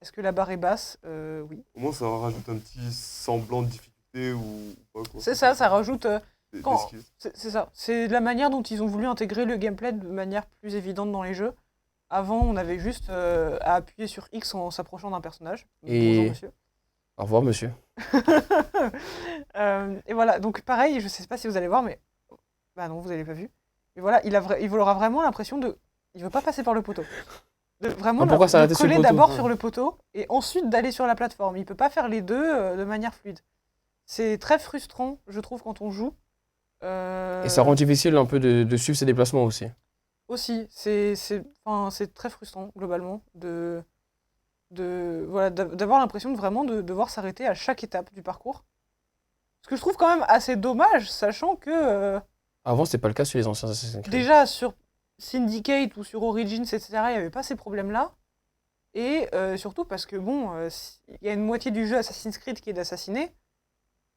Est-ce que la barre est basse? Oui.
Au moins, ça rajoute un petit semblant de difficulté ou pas quoi.
C'est ça, ça rajoute...
Des
quand-
skills.
C'est ça. C'est la manière dont ils ont voulu intégrer le gameplay de manière plus évidente dans les jeux. Avant, on avait juste à appuyer sur X en s'approchant d'un personnage.
Et-
Bonjour, monsieur.
Au revoir, monsieur.
Et voilà, donc pareil, je sais pas si vous allez voir, mais... Bah non, vous n'avez pas vu. Mais voilà, il aura vraiment l'impression de... Il veut pas passer par le poteau. Vraiment,
Ah, pourquoi
de
s'arrêter sur le
coller
poteau?
d'abord
Ouais.
sur le poteau et ensuite d'aller sur la plateforme. Il peut pas faire les deux de manière fluide. C'est très frustrant, je trouve, quand on joue.
Et ça rend difficile un peu de suivre ses déplacements aussi.
Aussi, enfin, c'est très frustrant, globalement, voilà, d'avoir l'impression de vraiment de devoir s'arrêter à chaque étape du parcours. Ce que je trouve quand même assez dommage, sachant que
Avant, c'était pas le cas sur les anciens Assassin's Creed.
déjà sur Syndicate ou sur Origins, etc., il n'y avait pas ces problèmes-là. Et surtout parce que, bon, il y a une moitié du jeu Assassin's Creed qui est d'assassiner,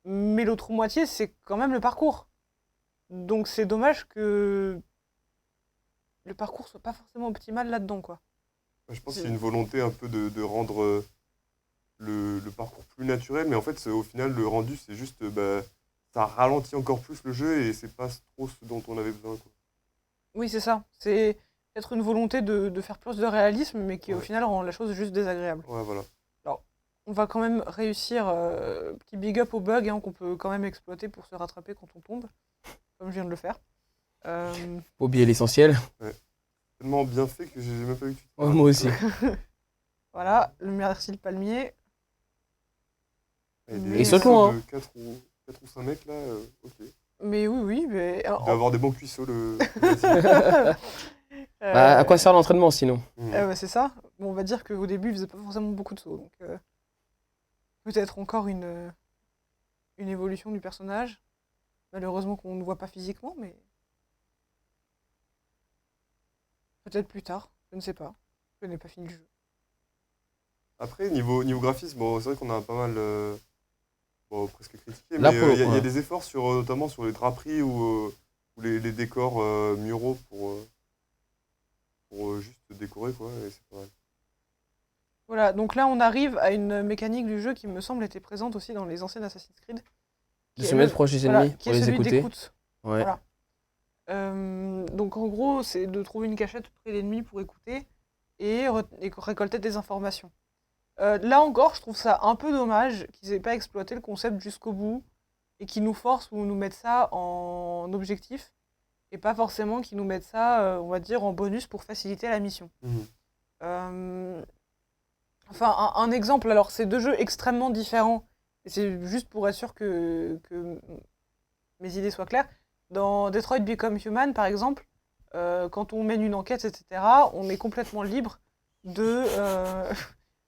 mais l'autre moitié, c'est quand même le parcours. Donc c'est dommage que le parcours soit pas forcément optimal là-dedans, quoi.
Je pense qu'il y a une volonté un peu de rendre le parcours plus naturel, mais en fait, au final, le rendu, c'est juste, ça ralentit encore plus le jeu et c'est pas trop ce dont on avait besoin, quoi.
Oui, c'est ça. C'est peut-être une volonté de faire plus de réalisme, mais qui au
Ouais.
final rend la chose juste désagréable.
Ouais, voilà.
On va quand même réussir, petit big up au bug, hein, qu'on peut quand même exploiter pour se rattraper quand on tombe, comme je viens de le faire.
Faut oublier l'essentiel.
Tellement bien fait que j'ai même pas vu que tu te
Oh, moi aussi.
Voilà, le merci le palmier.
Il y a
Mais,
des
Et saute
cuissots
loin,
de 4 ou 5 mecs là, ok. Il
Mais oui, mais...
doit avoir des bons cuissots le.
Bah, à quoi sert l'entraînement sinon?
Ouais, c'est ça. Bon, on va dire qu'au début, il faisait pas forcément beaucoup de sauts. Donc, peut-être encore une évolution du personnage. Malheureusement qu'on ne voit pas physiquement, mais... Peut-être plus tard, je ne sais pas. Je n'ai pas fini le jeu.
Après, niveau graphisme, bon, c'est vrai qu'on a pas mal presque critiqué,
Là,
mais
pour le
il y
coup,
a
ouais.
des efforts notamment sur les draperies ou les décors muraux pour juste décorer, quoi, et c'est pas mal.
Voilà, donc là, on arrive à une mécanique du jeu qui me semble était présente aussi dans les anciennes Assassin's Creed.
De
qui
se
est
mettre
le-
proche des
voilà,
ennemis
qui
pour
est
les
celui
écouter.
d'écoute.
Ouais.
Voilà. Donc en gros, c'est de trouver une cachette près de l'ennemi pour écouter et récolter des informations. Là encore, je trouve ça un peu dommage qu'ils aient pas exploité le concept jusqu'au bout et qu'ils nous forcent ou nous mettent ça en objectif et pas forcément qu'ils nous mettent ça, on va dire, en bonus pour faciliter la mission. Enfin, un exemple, alors c'est deux jeux extrêmement différents, et c'est juste pour être sûr que mes idées soient claires. Dans Detroit Become Human, par exemple, quand on mène une enquête, etc., on est complètement libre de...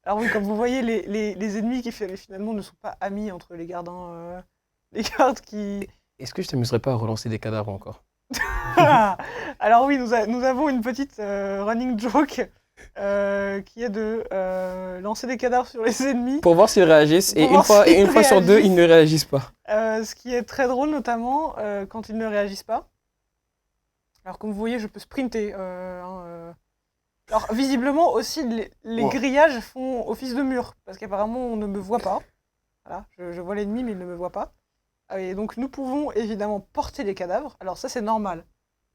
Alors oui, comme vous voyez, les ennemis qui finalement ne sont pas amis entre les gardes, hein, les gardes qui...
Est-ce que je t'amuserais pas à relancer des cadavres encore?
Alors oui, nous avons une petite running joke qui est de lancer des cadavres sur les ennemis.
Pour voir s'ils réagissent. Et
Pour voir
une
s'ils
fois sur deux,
réagissent.
ils ne réagissent pas.
Ce qui est très drôle, notamment quand ils ne réagissent pas. Alors, comme vous voyez, je peux sprinter. Alors, visiblement, aussi, les
Wow.
grillages font office de mur. Parce qu'apparemment, on ne me voit pas. Voilà, je vois l'ennemi, mais il ne me voit pas. Et donc, nous pouvons évidemment porter les cadavres. Alors, ça, c'est normal.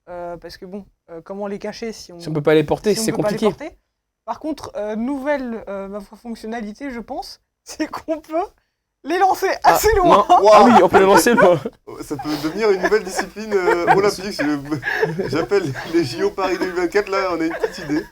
Parce que, bon, comment les cacher si on
Si on peut pas les porter,
si on
c'est
peut pas les
compliqué.
porter. Par contre, nouvelle ma foi, fonctionnalité, je pense, c'est qu'on peut les lancer assez
Ah,
loin.
non.
Wow.
Ah oui, on peut le lancer loin.
Ça peut devenir une nouvelle discipline olympique. J'appelle les JO Paris 2024, là, on a une petite idée.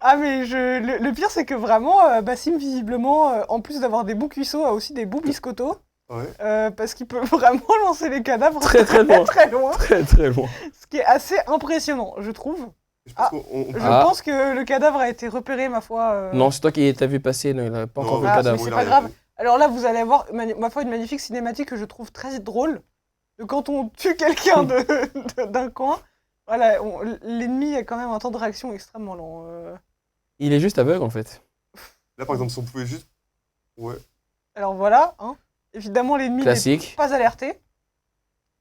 Ah, mais le pire, c'est que vraiment, Bassim, visiblement, en plus d'avoir des bouts cuissots, a aussi des bouts biscottos.
Ouais.
Parce qu'il peut vraiment lancer les cadavres
Très, très loin.
très loin.
Très très loin.
Ce qui est assez impressionnant, je trouve.
Je pense
Ah.
qu'on
Je
Ah.
pense que le cadavre a été repéré, ma foi.
Non, c'est toi qui t'as vu passer, non, il n'a pas encore vu le
Ah,
cadavre.
mais c'est pas grave. Alors là, vous allez avoir, ma foi, une magnifique cinématique que je trouve très drôle. De quand on tue quelqu'un d'un coin, voilà, l'ennemi a quand même un temps de réaction extrêmement lent.
Il est juste aveugle en fait.
Là, par exemple, si on pouvait juste. Ouais.
Alors voilà, hein. Évidemment, l'ennemi n'est
Classique.
pas alerté.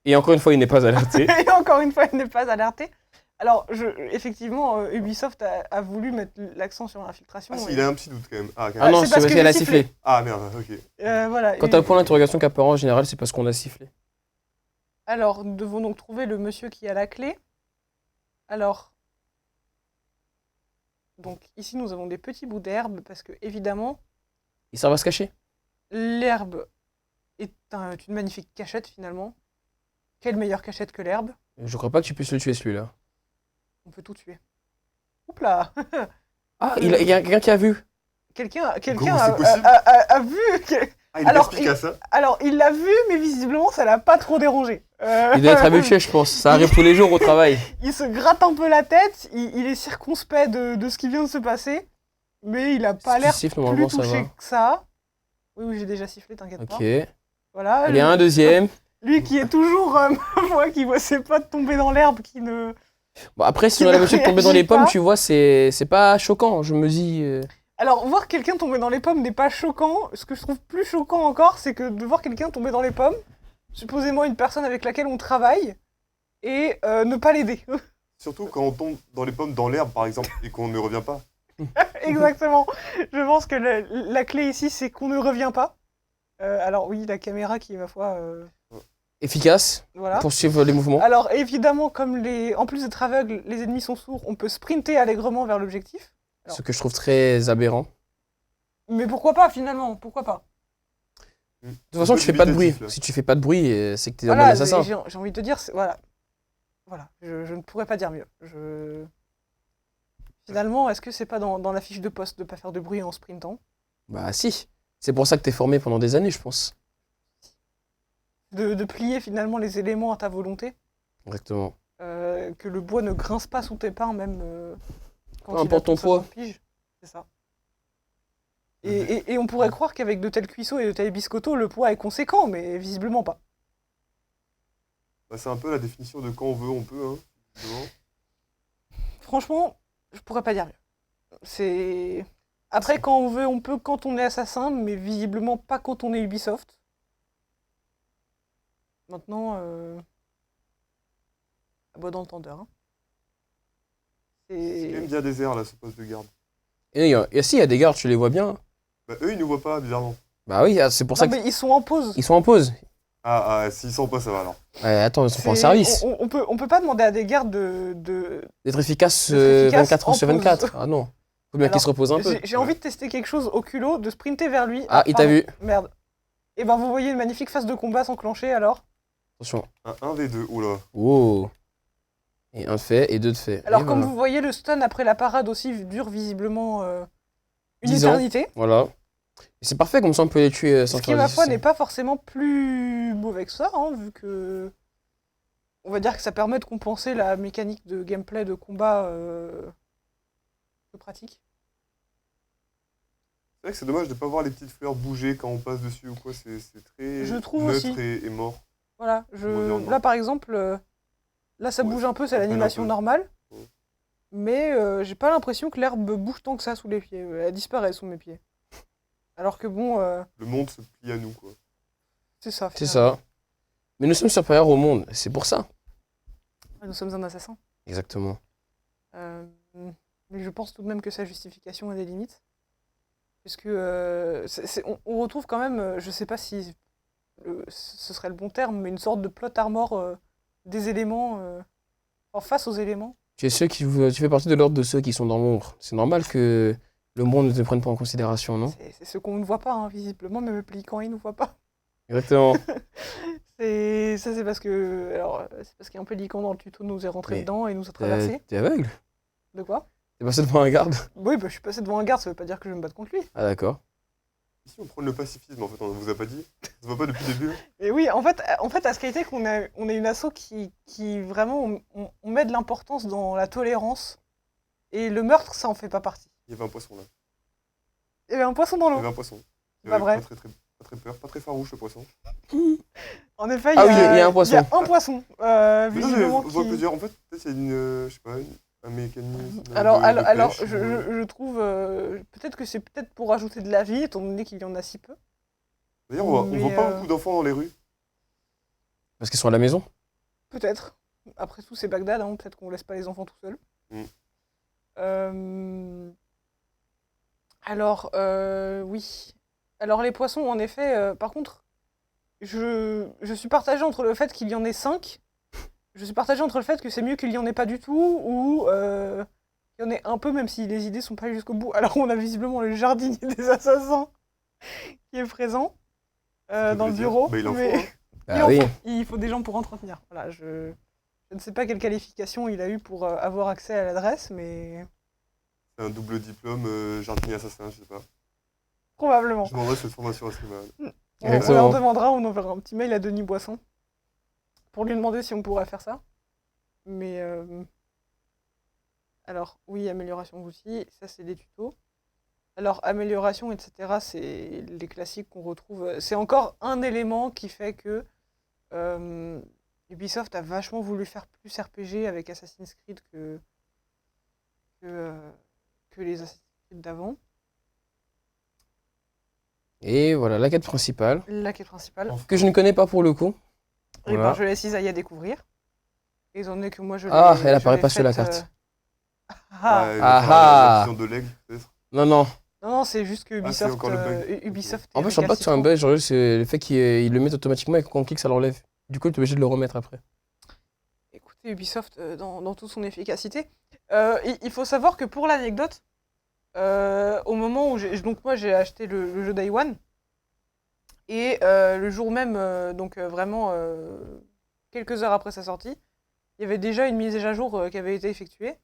Et encore une fois, il n'est pas alerté.
Et encore une fois, il n'est pas alerté. Alors, effectivement, Ubisoft a voulu mettre l'accent sur l'infiltration.
Ah, si,
et-
il a un petit doute quand même. Ah,
Ah
carrément.
non,
c'est
c'est
parce
parce
que
qu'elle a
j'ai
sifflé.
sifflé.
Ah, merde, ok.
Voilà.
Quand t'as le point d'interrogation qui apparaît en général, c'est parce qu'on a sifflé.
Alors, nous devons donc trouver le monsieur qui a la clé. Alors, donc ici, nous avons des petits bouts d'herbe parce que, évidemment,
Et ça va se cacher.
l'herbe est une magnifique cachette finalement. Quelle meilleure cachette que l'herbe?
Je crois pas que tu puisses le tuer celui-là.
On peut tout tuer. Oups là.
Ah, il y a quelqu'un qui a vu.
Quelqu'un
Comment
a,
c'est possible
a vu.
Ah, il est
Alors,
perspicace, hein.
Alors, il l'a vu, mais visiblement, ça l'a pas trop dérangé.
Il doit être habitué, je pense. Ça arrive tous les jours au travail.
Il se gratte un peu la tête, il est circonspect de ce qui vient de se passer, mais il a pas
Si tu
l'air
siffles,
plus
normalement, ça
touché
va.
que ça. Oui, j'ai déjà sifflé, t'inquiète
Ok.
pas. Voilà.
Allez, un deuxième.
Lui qui est toujours, moi qui voit ses potes tomber dans l'herbe, qui ne...
Bon, après, si
Qui
on a
ne
l'habitude de tomber dans
réagit
les pommes,
pas.
tu vois, c'est pas choquant. Je me dis.
Alors, voir quelqu'un tomber dans les pommes n'est pas choquant. Ce que je trouve plus choquant encore, c'est que de voir quelqu'un tomber dans les pommes, supposément une personne avec laquelle on travaille, et ne pas l'aider.
Surtout quand on tombe dans les pommes, dans l'herbe, par exemple, et qu'on ne revient pas.
Exactement. Je pense que la clé ici, c'est qu'on ne revient pas. Alors oui, la caméra qui est, ma foi...
Efficace
voilà.
pour suivre les mouvements.
Alors évidemment, comme en plus d'être aveugle, les ennemis sont sourds, on peut sprinter allègrement vers l'objectif.
Ce que je trouve très aberrant.
Mais pourquoi pas finalement? Pourquoi pas?
De toute façon, tu fais pas de bruit. Si tu fais pas de bruit, c'est que t'es un bon
Voilà,
assassin.
j'ai envie de te dire, voilà. Voilà, je ne pourrais pas dire mieux. Finalement, est-ce que c'est pas dans la fiche de poste de pas faire de bruit en sprintant?
Bah si. C'est pour ça que t'es formé pendant des années, je pense.
De plier finalement les éléments à ta volonté?
Exactement.
Que le bois ne grince pas sous tes pas, même quand
Peu
il a
importe ton
60
poids.
piges. C'est ça. Et on pourrait croire qu'avec de tels cuissots et de tels biscottos, le poids est conséquent, mais visiblement pas.
Bah, c'est un peu la définition de quand on veut, on peut, hein. Justement.
Franchement, je pourrais pas dire mieux. C'est... Après, quand on veut, on peut quand on est assassin, mais visiblement pas quand on est Ubisoft. Maintenant, à bon entendeur. Hein.
C'est quand même bien désert, là, ce poste de garde.
Et si, il y a des gardes, tu les vois bien.
Bah, eux, ils nous voient pas, bizarrement.
Bah oui, c'est pour ça
Non, mais ils sont en pause.
qu'ils sont en pause.
Ah, s'ils sont pas, ça va, alors.
Ouais, attends, ils sont pas en
C'est-
service.
On peut pas demander à des gardes
D'être efficace
D'être efficace
24
en
heures sur
pause.
24. Ah non. Faut bien qu'ils
Alors,
se reposent un peu.
J'ai envie de tester quelque chose au culot, de sprinter vers lui.
Ah, il t'a
pardon,
vu.
Merde. Et ben vous voyez une magnifique phase de combat s'enclencher alors.
Attention.
Un 1v2, oula.
Oh. Et un de fait et deux de fait.
Alors
Et
comme
voilà.
vous voyez, le stun après la parade aussi dure visiblement une
10 ans.
éternité.
Voilà. Et c'est parfait, comme ça on peut les tuer sans
Ce qui,
faire
ma
de
foi,
système.
n'est pas forcément plus mauvais que ça, hein, vu que... On va dire que ça permet de compenser la mécanique de gameplay de combat peu pratique.
C'est vrai que c'est dommage de pas voir les petites fleurs bouger quand on passe dessus ou quoi. C'est très
Je trouve
neutre
aussi.
et mort.
Voilà,
Environnement.
là par exemple, là ça
Ouais,
bouge un peu, c'est
ça freine un
l'animation
peu.
normale.
Ouais.
mais j'ai pas l'impression que l'herbe bouge tant que ça sous les pieds. Elle disparaît sous mes pieds. Alors que bon,
Le monde se plie à nous, quoi.
c'est ça.
C'est
finalement.
ça. Mais nous sommes supérieurs au monde, c'est pour ça.
Nous sommes un assassin.
Exactement.
Euh, mais je pense tout de même que sa justification a des limites. Puisque on retrouve quand même, je sais pas si ce serait le bon terme, mais une sorte de plot armor des éléments, en face aux éléments.
Tu fais partie de l'ordre de ceux qui sont dans l'ombre. C'est normal que le monde ne te prenne pas en considération, non?
C'est ce qu'on ne voit pas, hein, visiblement, même le Pélican, il ne nous voit pas.
Exactement.
C'est parce que. Alors, c'est parce qu'un pélican dans le tuto nous est rentré
Mais
dedans et nous a traversé.
T'es aveugle?
De quoi?
T'es passé devant un garde?
Oui, bah, je suis passé devant un garde, ça veut pas dire que je vais me battre contre lui.
Ah d'accord.
Ici, on prend le pacifisme, en fait, on vous a pas dit. Ça se voit pas depuis le début.
Et oui, en fait à Skytech, on est une asso qui vraiment, on met de l'importance dans la tolérance. Et le meurtre, ça en fait pas partie.
Il y avait un poisson là.
Il y avait un poisson dans
Il y
l'eau.
avait un poisson.
C'est pas vrai.
Pas très peur, pas très farouche le poisson.
En effet,
Ah oui, il y a un poisson.
Il y a un poisson,
Mais non, mais
visiblement,
on voit
qui...
plusieurs. En fait, peut-être il y a une. Je sais pas, un mécanisme.
Alors,
de
alors
pêche,
je trouve... peut-être que c'est peut-être pour ajouter de la vie, étant donné qu'il y en a si peu.
D'ailleurs, on
mais,
voit pas beaucoup d'enfants dans les rues.
Parce qu'ils sont à la maison?
Peut-être. Après tout, c'est Bagdad, hein, peut-être qu'on laisse pas les enfants tout seuls. Alors, oui. Alors, les poissons, en effet, par contre, je suis partagée entre le fait qu'il y en ait 5. Je suis partagée entre le fait que c'est mieux qu'il y en ait pas du tout, ou qu'il y en ait un peu, même si les idées sont pas jusqu'au bout. Alors, on a visiblement le jardinier des assassins qui est présent dans le bureau.
Bah, il en faut,
mais
hein.
Ah oui.
il faut des gens pour entretenir. Voilà, je ne sais pas quelle qualification il a eu pour avoir accès à l'adresse, mais
C'est un double diplôme jardinier assassin, je sais pas.
probablement.
Je demanderai cette formation à ce mal.
On
Exactement.
leur demandera, on enverra un petit mail à Denis Boisson pour lui demander si on pourrait faire ça. Mais alors, oui, amélioration d'outils, ça c'est des tutos. Alors, amélioration, etc., c'est les classiques qu'on retrouve. C'est encore un élément qui fait que Ubisoft a vachement voulu faire plus RPG avec Assassin's Creed que les Assassin's Creed d'avant.
Et voilà, la quête principale,
La quête principale.
que je ne connais pas pour le coup.
Et
Voilà.
ben, je laisse Isaïa découvrir. Étant donné que moi, je l'ai
Ah, elle
je
apparaît
l'ai
pas sur la
faite,
carte.
Ah.
Ah.
La vision de l'aigle, peut-être.
Non, non.
Non, c'est juste que
Ah, c'est
Ubisoft,
encore le bug.
Ubisoft
En
est
fait, je ne pas que c'est un
récalcitrant.
bug, genre, c'est le fait qu'il le mette automatiquement et que quand on clique, ça l'enlève. Du coup, tu es obligé de le remettre après.
Écoutez, Ubisoft, dans toute son efficacité. Il faut savoir que pour l'anecdote, au moment où donc moi j'ai acheté le jeu Day One, et le jour même, vraiment quelques heures après sa sortie, il y avait déjà une mise à jour qui avait été effectuée.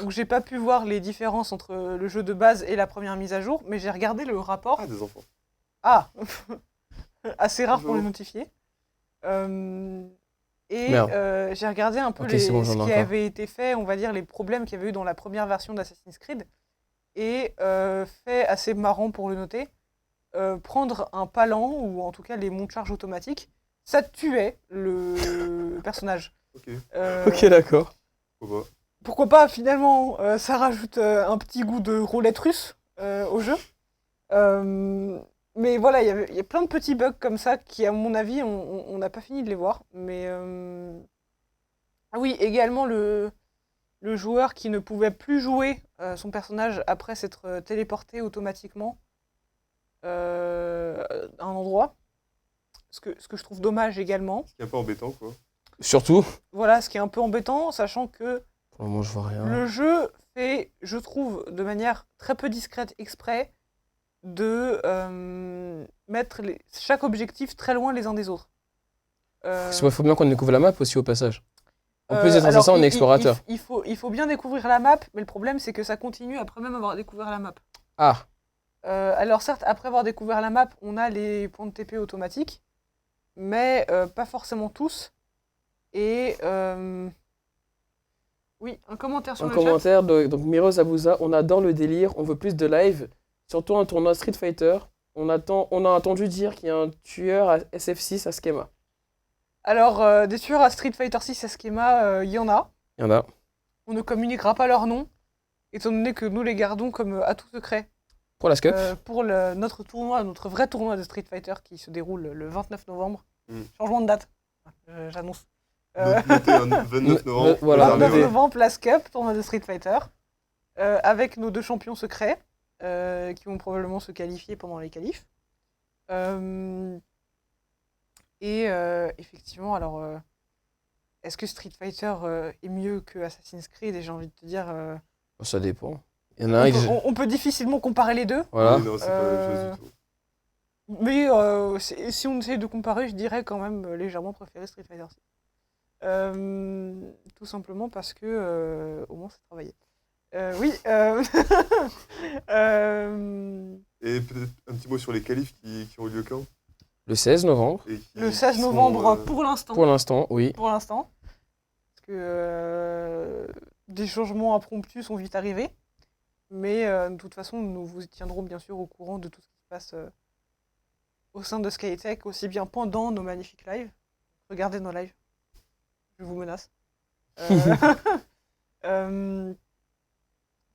Donc j'ai pas pu voir les différences entre le jeu de base et la première mise à jour, mais j'ai regardé le rapport.
Ah, des enfants.
Ah assez rare pour
Bonjour.
le notifier. Et
Merde.
j'ai regardé un peu
Ok, c'est bon,
ce
j'en ai
qui
encore.
avait été fait, on va dire les problèmes qu'il y avait eu dans la première version d'Assassin's Creed. Et fait assez marrant pour le noter, prendre un palan, ou en tout cas les monte-charges automatiques, ça tuait le personnage.
Ok,
Ok, d'accord.
pourquoi pas.
Pourquoi pas, finalement, ça rajoute un petit goût de roulette russe au jeu. Mais voilà, il y a plein de petits bugs comme ça qui, à mon avis, on n'a pas fini de les voir. Mais ah oui, également le joueur qui ne pouvait plus jouer son personnage après s'être téléporté automatiquement à un endroit. Ce que je trouve dommage également.
C'est un peu embêtant, quoi.
Surtout.
Voilà, ce qui est un peu embêtant, sachant que
Pour le moment, je vois rien.
le jeu fait, je trouve, de manière très peu discrète exprès, de mettre chaque objectif très loin les uns des autres.
Il faut bien qu'on découvre la map aussi au passage. En plus d'être
alors,
assassin, on est explorateur.
Il faut bien découvrir la map, mais le problème c'est que ça continue après même avoir découvert la map.
Ah,
Alors certes, après avoir découvert la map, on a les points de TP automatiques, mais pas forcément tous. Et oui, un commentaire sur
un
le chat.
commentaire de donc Miro Zabuza, on adore le délire, on veut plus de live, surtout un tournoi Street Fighter. On a entendu dire qu'il y a un tueur à SF6 à Schema.
Alors, des tueurs à Street Fighter 6 à Schema, il y en a.
Il y en a.
On ne communiquera pas leur nom, étant donné que nous les gardons comme atout secret
Pour la SCUP.
pour notre vrai tournoi de Street Fighter qui se déroule le 29 novembre.
Mm.
Changement de date, j'annonce.
Notez un 29 novembre.
Voilà,
les armées,
29
notez.
novembre, Place Cup, tournoi de Street Fighter, avec nos 2 champions secrets qui vont probablement se qualifier pendant les qualifs. Effectivement, alors, est-ce que Street Fighter est mieux que Assassin's Creed? Et j'ai envie de te dire,
Ça dépend. Il y en a un
on peut difficilement comparer les deux.
Voilà.
Oui, non, c'est pas la même chose du tout.
Mais si on essaye de comparer, je dirais quand même légèrement préférer Street Fighter 6. Tout simplement parce que au moins c'est travaillé. Oui.
Et peut-être un petit mot sur les qualifs qui ont eu lieu quand
Le 16 novembre.
et qui
Le 16
sont,
novembre pour l'instant.
Pour l'instant, oui.
Pour l'instant. Parce que des changements impromptus sont vite arrivés. Mais de toute façon, nous vous tiendrons bien sûr au courant de tout ce qui se passe au sein de Skytech, aussi bien pendant nos magnifiques lives. Regardez nos lives. Je vous menace. Je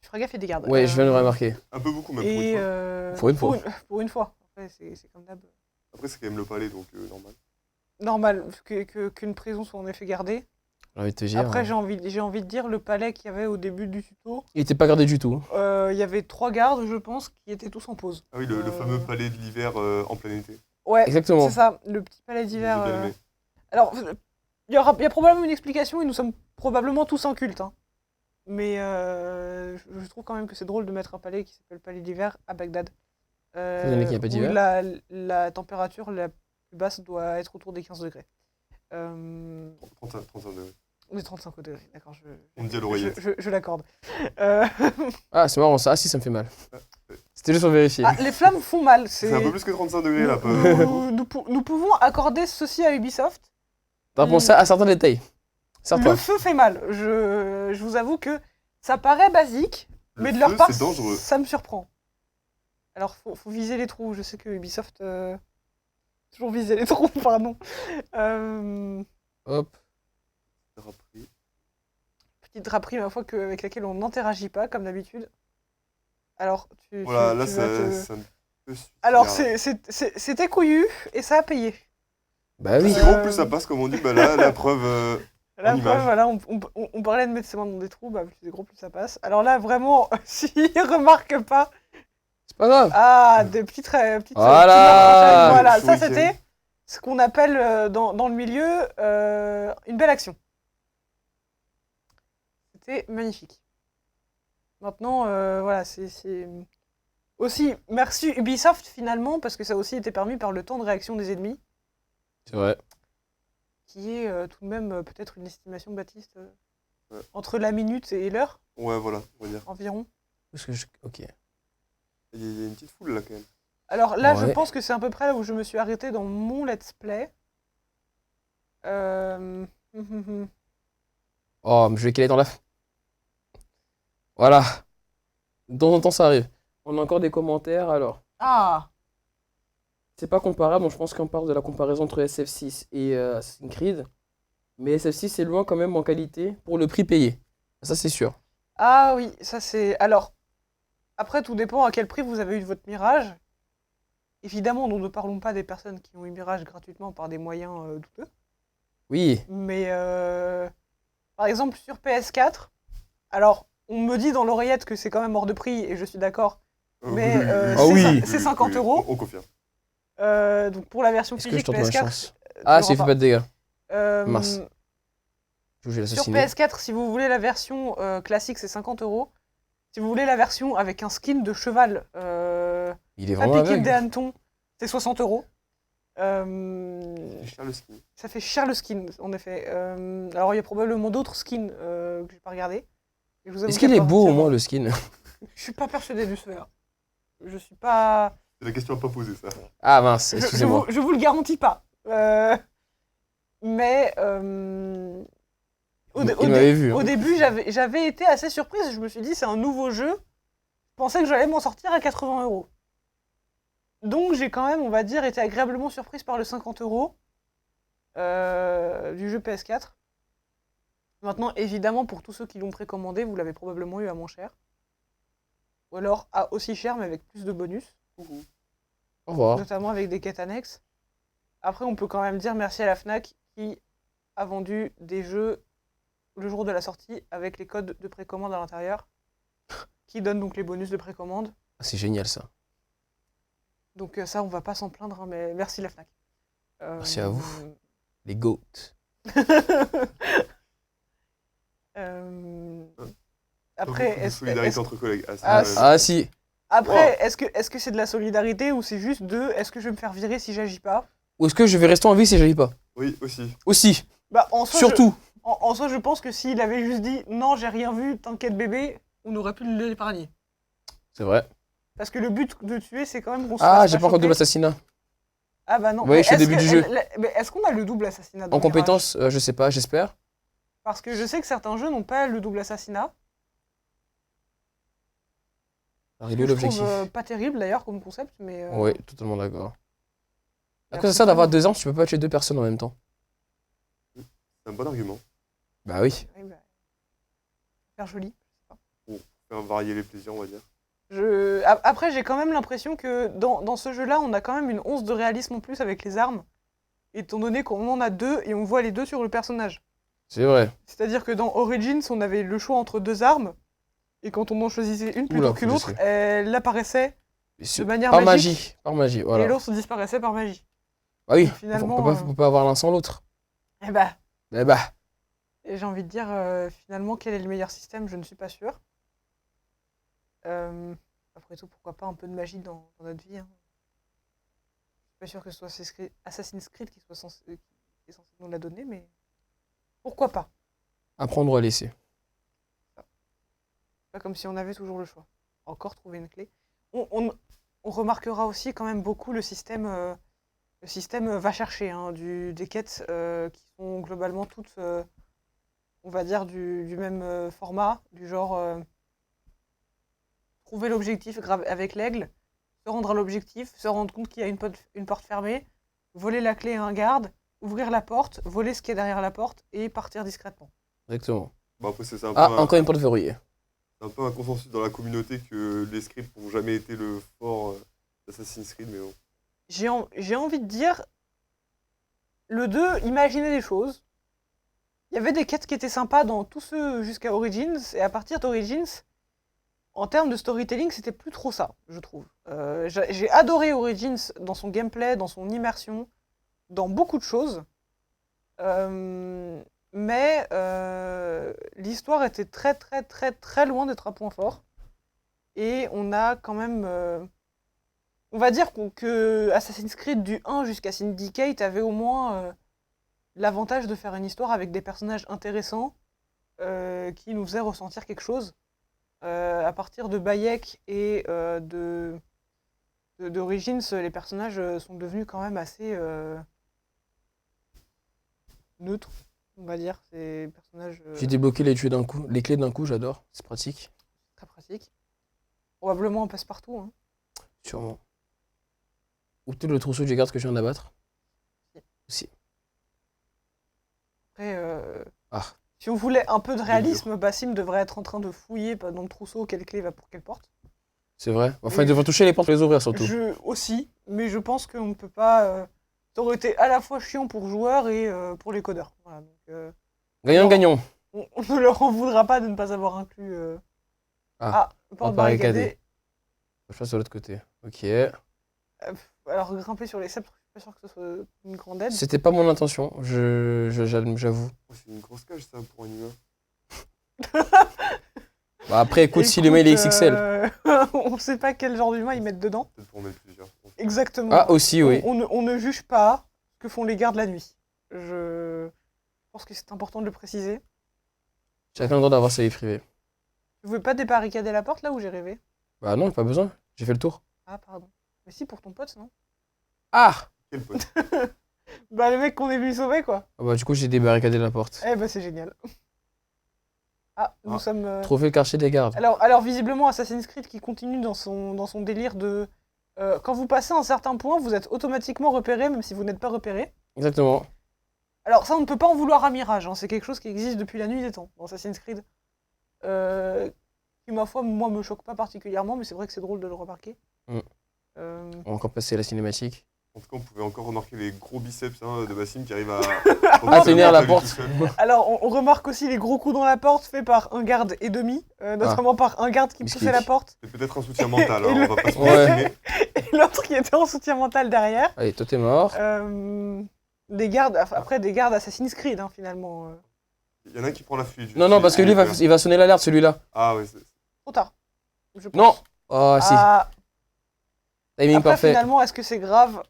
ferai gaffe et des gardes.
Ouais, je viens de le remarquer.
un peu beaucoup, même pour
Et
une fois.
Pour une fois.
pour une fois. Après, c'est comme d'hab.
Après, c'est quand même le palais, donc normal.
Normal qu'une prison soit en effet gardée.
J'ai envie de te dire.
Après, j'ai envie de dire le palais qu'il y avait au début du tuto.
Il était pas gardé du tout.
Il y avait 3 gardes, je pense, qui étaient tous en pause.
Ah oui, le fameux palais de l'hiver en plein été.
Ouais,
Exactement.
c'est ça, le petit palais d'hiver.
J'ai bien aimé.
Alors, il y a probablement une explication et nous sommes probablement tous en culte. Hein. Mais je trouve quand même que c'est drôle de mettre un palais qui s'appelle Palais d'hiver à Bagdad.
Vous avez qu'il n'y a pas
où
d'hiver
la température la plus basse doit être autour des 15 degrés.
35 degrés.
On est 35 degrés, d'accord,
On me dit à l'oreillette.
je l'accorde. Euh,
Ah, c'est marrant ça. Ah, si, ça me fait mal. C'était juste pour vérifier.
les flammes font mal.
C'est un peu plus que 35 degrés là.
Nous pouvons accorder ceci à Ubisoft.
T'as pensé à certains détails.
Le
Certains.
feu fait mal. Je vous avoue que ça paraît basique, mais de leur
feu,
part,
c'est dangereux.
ça me surprend. Alors, faut viser les trous. Je sais que Ubisoft... toujours viser les trous, pardon.
Hop.
Draperie.
Petite draperie, ma foi, avec laquelle on n'interagit pas, comme d'habitude. Alors,
Voilà,
tu
là,
vas
ça
te-
ça me peut suffire.
Alors, c'était couillu, et ça a payé.
Bah oui.
Plus c'est gros, plus ça passe, comme on dit. Bah là, la preuve.
La
En
preuve,
image.
voilà, on parlait de mettre ses mains dans des trous, bah, plus c'est gros, plus ça passe. Alors là, vraiment, s'ils remarquent pas...
C'est pas grave.
Ah, des petites
Voilà.
petites voilà,
Chaud
ça
week-end.
c'était ce qu'on appelle dans le milieu une belle action. C'était magnifique. Maintenant, voilà, c'est aussi merci Ubisoft finalement parce que ça a aussi été permis par le temps de réaction des ennemis,
C'est vrai.
qui est tout de même peut-être une estimation, Baptiste,
Ouais.
entre la minute et l'heure
Ouais, voilà, on va dire.
environ.
Parce que ok.
Il y a une petite foule là quand même.
Alors là, je
Ouais.
pense que c'est à peu près là où je me suis arrêtée dans mon let's play. Euh...
Oh, mais je vais caler dans la. Voilà. De temps en temps, ça arrive. On a encore des commentaires alors.
Ah,
C'est pas comparable, je pense qu'on parle de la comparaison entre SF6 et Assassin's Creed. Mais SF6 est loin quand même en qualité pour le prix payé. Ça, c'est sûr.
ah oui, ça c'est... Alors, après, tout dépend à quel prix vous avez eu votre Mirage. Évidemment, nous ne parlons pas des personnes qui ont eu Mirage gratuitement par des moyens douteux.
Oui.
Mais, par exemple, sur PS4, alors, on me dit dans l'oreillette que c'est quand même hors de prix, et je suis d'accord. Mais
Ah oui.
c'est 50
oui,
€.
On confirme.
Donc pour la version
Est-ce que je
physique
tente ma
PS4...
chance? Ah,
tu
c'est fait
l'auras
pas de dégâts.
pas.
Mince. Je vais
Sur
l'assassiner.
PS4, si vous voulez la version classique, c'est 50 €. Si vous voulez la version avec un skin de cheval,
Il est
à
vraiment
piquer
aveugle.
des hannetons, c'est 60 €.
C'est cher le ski.
Ça fait cher le skin, en effet. Alors, il y a probablement d'autres skins que j'ai pas regardé. Et je vous avoue
Est-ce qu'il
qu'à
est
part
beau au
entièrement,
moins le skin?
Je suis pas persuadée du celui-là. Je suis pas...
C'est la question à pas poser, ça.
Ah mince,
Je
excusez-moi.
vous le garantis pas. Mais...
Il m'avait vu.
Au
Hein.
début, j'avais été assez surprise. Je me suis dit, c'est un nouveau jeu. Je pensais que j'allais m'en sortir à 80 €. Donc, j'ai quand même, on va dire, été agréablement surprise par le 50 € du jeu PS4. Maintenant, évidemment, pour tous ceux qui l'ont précommandé, vous l'avez probablement eu à moins cher. Ou alors à aussi cher, mais avec plus de bonus.
Au revoir.
Notamment avec des quêtes annexes. Après, on peut quand même dire merci à la Fnac qui a vendu des jeux le jour de la sortie avec les codes de précommande à l'intérieur, qui donnent donc les bonus de précommande.
Ah, c'est génial ça.
Donc ça, on va pas s'en plaindre, hein, mais merci la Fnac.
Merci à vous. Les GOAT.
Après,
solidarité entre collègues.
Si.
Après, est-ce que c'est de la solidarité ou c'est juste est-ce que je vais me faire virer si j'agis pas?
Ou est-ce que je vais rester en vie si j'agis pas?
Oui, aussi.
Aussi.
Bah, en soi,
Surtout.
En soi, je pense que s'il avait juste dit non, j'ai rien vu, t'inquiète bébé, on aurait pu l'épargner.
C'est vrai.
Parce que le but de tuer, c'est quand même qu'on se
Ah,
fasse
j'ai pas encore
choper.
double assassinat.
Ah bah non.
Oui,
Mais
je suis au
est-ce
début
que-
du jeu.
Mais est-ce qu'on a le double assassinat dans
En
Mirage?
compétence, je sais pas, j'espère.
Parce que je sais que certains jeux n'ont pas le double assassinat.
Alors, il
Que
est où
je trouve
l'objectif?
pas terrible d'ailleurs comme concept, mais.
Oui, totalement d'accord.
mais
Après, c'est
après,
ça d'avoir
bon.
2 ans, tu peux pas tuer 2 personnes en même temps.
C'est un bon argument.
Bah oui.
Oui, bah, faire joli.
Faire varier les plaisirs, on va dire.
Après, j'ai quand même l'impression que dans ce jeu-là, on a quand même une once de réalisme en plus avec les armes, étant donné qu'on en a deux et on voit les deux sur le personnage.
C'est vrai.
C'est-à-dire que dans Origins, on avait le choix entre deux armes, et quand on en choisissait une plutôt
Oula,
qu'une
faut
autre,
laisser.
elle apparaissait de manière
Par
magique,
magie. Par magie,
et
voilà.
l'autre disparaissait par magie.
Bah oui,
Donc, finalement,
on peut pas avoir l'un sans l'autre.
Eh bah,
Eh bah,
et j'ai envie de dire, finalement, quel est le meilleur système, je ne suis pas sûre. Après tout, pourquoi pas un peu de magie dans notre vie, hein. Je suis pas sûre que ce soit Assassin's Creed qui est censé nous la donner, mais pourquoi pas?
apprendre ou à laisser.
Pas comme si on avait toujours le choix. Encore trouver une clé. On remarquera aussi quand même beaucoup le système va chercher, hein, des quêtes qui sont globalement toutes, on va dire, du même format, du genre trouver l'objectif avec l'aigle, se rendre à l'objectif, se rendre compte qu'il y a une porte fermée, voler la clé à un garde, ouvrir la porte, voler ce qui est derrière la porte et partir discrètement.
Exactement.
Bon, après, c'est un peu
Ah, encore une porte verrouillée.
c'est un peu un consensus dans la communauté que les scripts n'ont jamais été le fort d'Assassin's Creed, mais bon.
J'ai envie de dire, le 2 imaginait des choses. Il y avait des quêtes qui étaient sympas dans tous ceux jusqu'à Origins, et à partir d'Origins, en termes de storytelling, c'était plus trop ça, je trouve. J'ai adoré Origins dans son gameplay, dans son immersion, dans beaucoup de choses. Mais l'histoire était très très très très loin d'être un point fort. Et on a quand même... on va dire que Assassin's Creed du 1 jusqu'à Syndicate avait au moins l'avantage de faire une histoire avec des personnages intéressants qui nous faisaient ressentir quelque chose. À partir de Bayek et d'Origins, les personnages sont devenus quand même assez neutres, on va dire. Ces personnages
J'ai débloqué les clés d'un coup, j'adore. C'est pratique.
très pratiques. Probablement on passe partout, hein.
Sûrement. Ou peut-être le trousseau du garde que je viens d'abattre. Aussi.
Après,
Ah.
si on voulait un peu de réalisme, Bassim devrait être en train de fouiller dans le trousseau quelle clé va pour quelle porte.
C'est vrai. Enfin,
Oui.
il devrait toucher les portes pour les ouvrir surtout.
Je aussi, mais je pense qu'on ne peut pas... ça aurait été à la fois chiant pour joueurs et pour les codeurs. Voilà, donc,
Gagnant,
non.
gagnant.
on ne leur en voudra pas de ne pas avoir inclus... porte barricadée.
Je passe de l'autre côté. Ok.
Alors grimper sur les sceptres, je suis pas sûr que ce soit une grande aide.
C'était pas mon intention, j'avoue.
Oh, c'est une grosse cage, ça, pour un humain.
Bah après, écoute, si le mail est XXL.
On sait pas quel genre d'humain ils mettent dedans.
Peut-être pour en mettre plusieurs.
Exactement.
Ah, aussi, oui.
On ne juge pas ce que font les gardes la nuit. Je pense que c'est important de le préciser.
Chacun a le droit d'avoir sa vie privée.
Tu veux pas débarricader la porte là où j'ai rêvé?
Bah non, pas besoin. J'ai fait le tour.
Ah pardon. Mais si, pour ton pote, non?
Ah!
Quel pote.
Bah le mec qu'on est venu sauver quoi.
Ah bah du coup, j'ai débarricadé la porte.
Eh bah c'est génial. Ah, nous sommes...
Trouver le quartier des gardes.
Alors visiblement Assassin's Creed qui continue dans son délire de... quand vous passez un certain point, vous êtes automatiquement repéré même si vous n'êtes pas repéré.
Exactement.
Alors ça, on ne peut pas en vouloir à Mirage, hein. C'est quelque chose qui existe depuis la nuit des temps dans Assassin's Creed. Qui, ma foi, moi, me choque pas particulièrement, mais c'est vrai que c'est drôle de le remarquer.
Mm.
Euh,
On va encore passer la cinématique.
En tout cas, on pouvait encore remarquer les gros biceps de Bassim qui arrive à
Ah, tenir la porte.
tout seul.
Alors, on remarque aussi les gros coups dans la porte faits par un garde et demi, notamment par un garde qui
Biscuit.
poussait la porte,
C'est peut-être un soutien mental,
Et
hein,
le-
on va pas se
Ouais.
mentir.
et l'autre qui était en soutien mental derrière.
Allez, toi t'es mort.
Des gardes, après des gardes Assassin's Creed, hein, finalement.
Il y en a un qui prend la fuite.
Non, non, parce que lui, il va sonner l'alerte, celui-là.
Ah ouais,
Trop tard. Je pense.
Non. Oh, si.
Ah,
Timing
après,
parfait.
finalement, est-ce que c'est grave?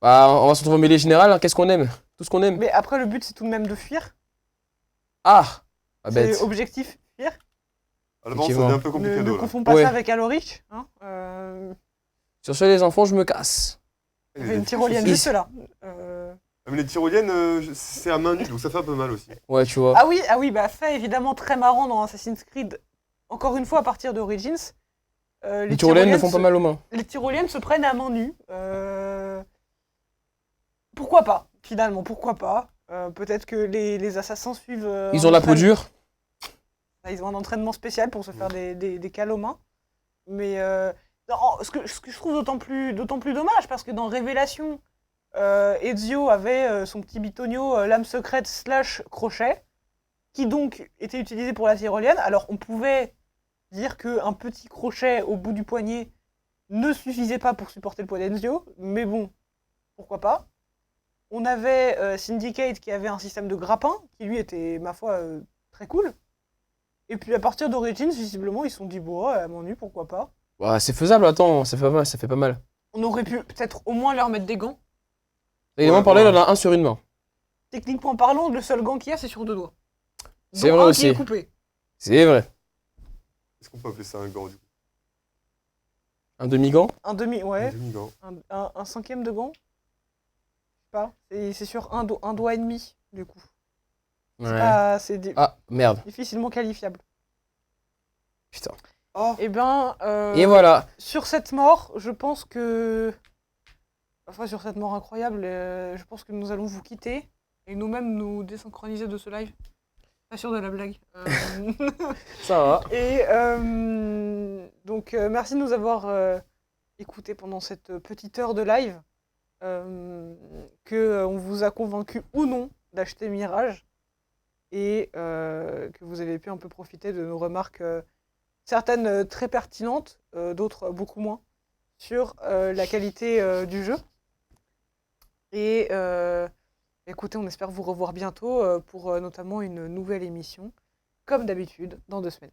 Bah, on va se retrouver au mêlée générale, hein. Qu'est-ce qu'on aime? Tout ce qu'on aime.
Mais après, le but, c'est tout de même de fuir.
Ah! Ah,
C'est
bête.
objectif, fuir.
à l'avance, ça
Effectivement.
devient un peu
Ne
compliqué.
confond pas
Ouais.
ça avec Alorich. Hein.
Sur ce, les enfants, je me casse.
Il y avait une tyrolienne juste là.
Mais les tyroliennes, c'est à main nue, donc ça fait un peu mal aussi.
Ouais, tu vois.
Ah oui, bah fait évidemment très marrant dans Assassin's Creed. Encore une fois, à partir d'Origins.
Les tyroliennes ne font pas mal aux mains.
Les tyroliennes se prennent à main nue. Pourquoi pas, finalement, pourquoi pas. Peut-être que les assassins suivent...
Ils ont la peau dure.
Ils ont un entraînement spécial pour se faire des cales aux mains. Mais non, ce que je trouve d'autant plus dommage, parce que dans Révélation, Ezio avait son petit bitonio lame secrète / crochet, qui donc était utilisé pour la tyrolienne. Alors on pouvait dire qu'un petit crochet au bout du poignet ne suffisait pas pour supporter le poids d'Ezio, mais bon, pourquoi pas. On avait Syndicate qui avait un système de grappin, qui lui était, ma foi, très cool. Et puis à partir d'Origins, visiblement, ils se sont dit, bon, à main nue, pourquoi pas.
Ouais, c'est faisable, attends, ça fait pas mal.
On aurait pu peut-être au moins leur mettre des gants.
Évidemment,
Ouais,
parler,
ouais.
il en a un sur une main.
Techniquement parlant, le seul gant qu'il y a, c'est sur 2 doigts.
C'est
Dont
vrai
un
aussi.
qui est coupé.
C'est vrai.
Est-ce qu'on peut appeler ça un gant du coup?
Un demi-gant?
Un demi, ouais.
Un demi-gant.
Un cinquième de gant. Je sais pas. C'est sur un doigt et demi, du coup.
Ouais.
C'est
Ah, merde.
difficilement qualifiable.
Putain.
Oh,
Et ben,
Et voilà.
sur cette mort, je pense que... Enfin, sur cette mort incroyable, je pense que nous allons vous quitter. Et nous-mêmes nous désynchroniser de ce live. Pas sûr de la blague.
Ça va.
Et donc, merci de nous avoir écoutés pendant cette petite heure de live. On vous a convaincu ou non d'acheter Mirage. Et que vous avez pu un peu profiter de nos remarques, certaines très pertinentes, d'autres beaucoup moins, sur la qualité du jeu. Et écoutez, on espère vous revoir bientôt pour notamment une nouvelle émission, comme d'habitude, dans 2 semaines.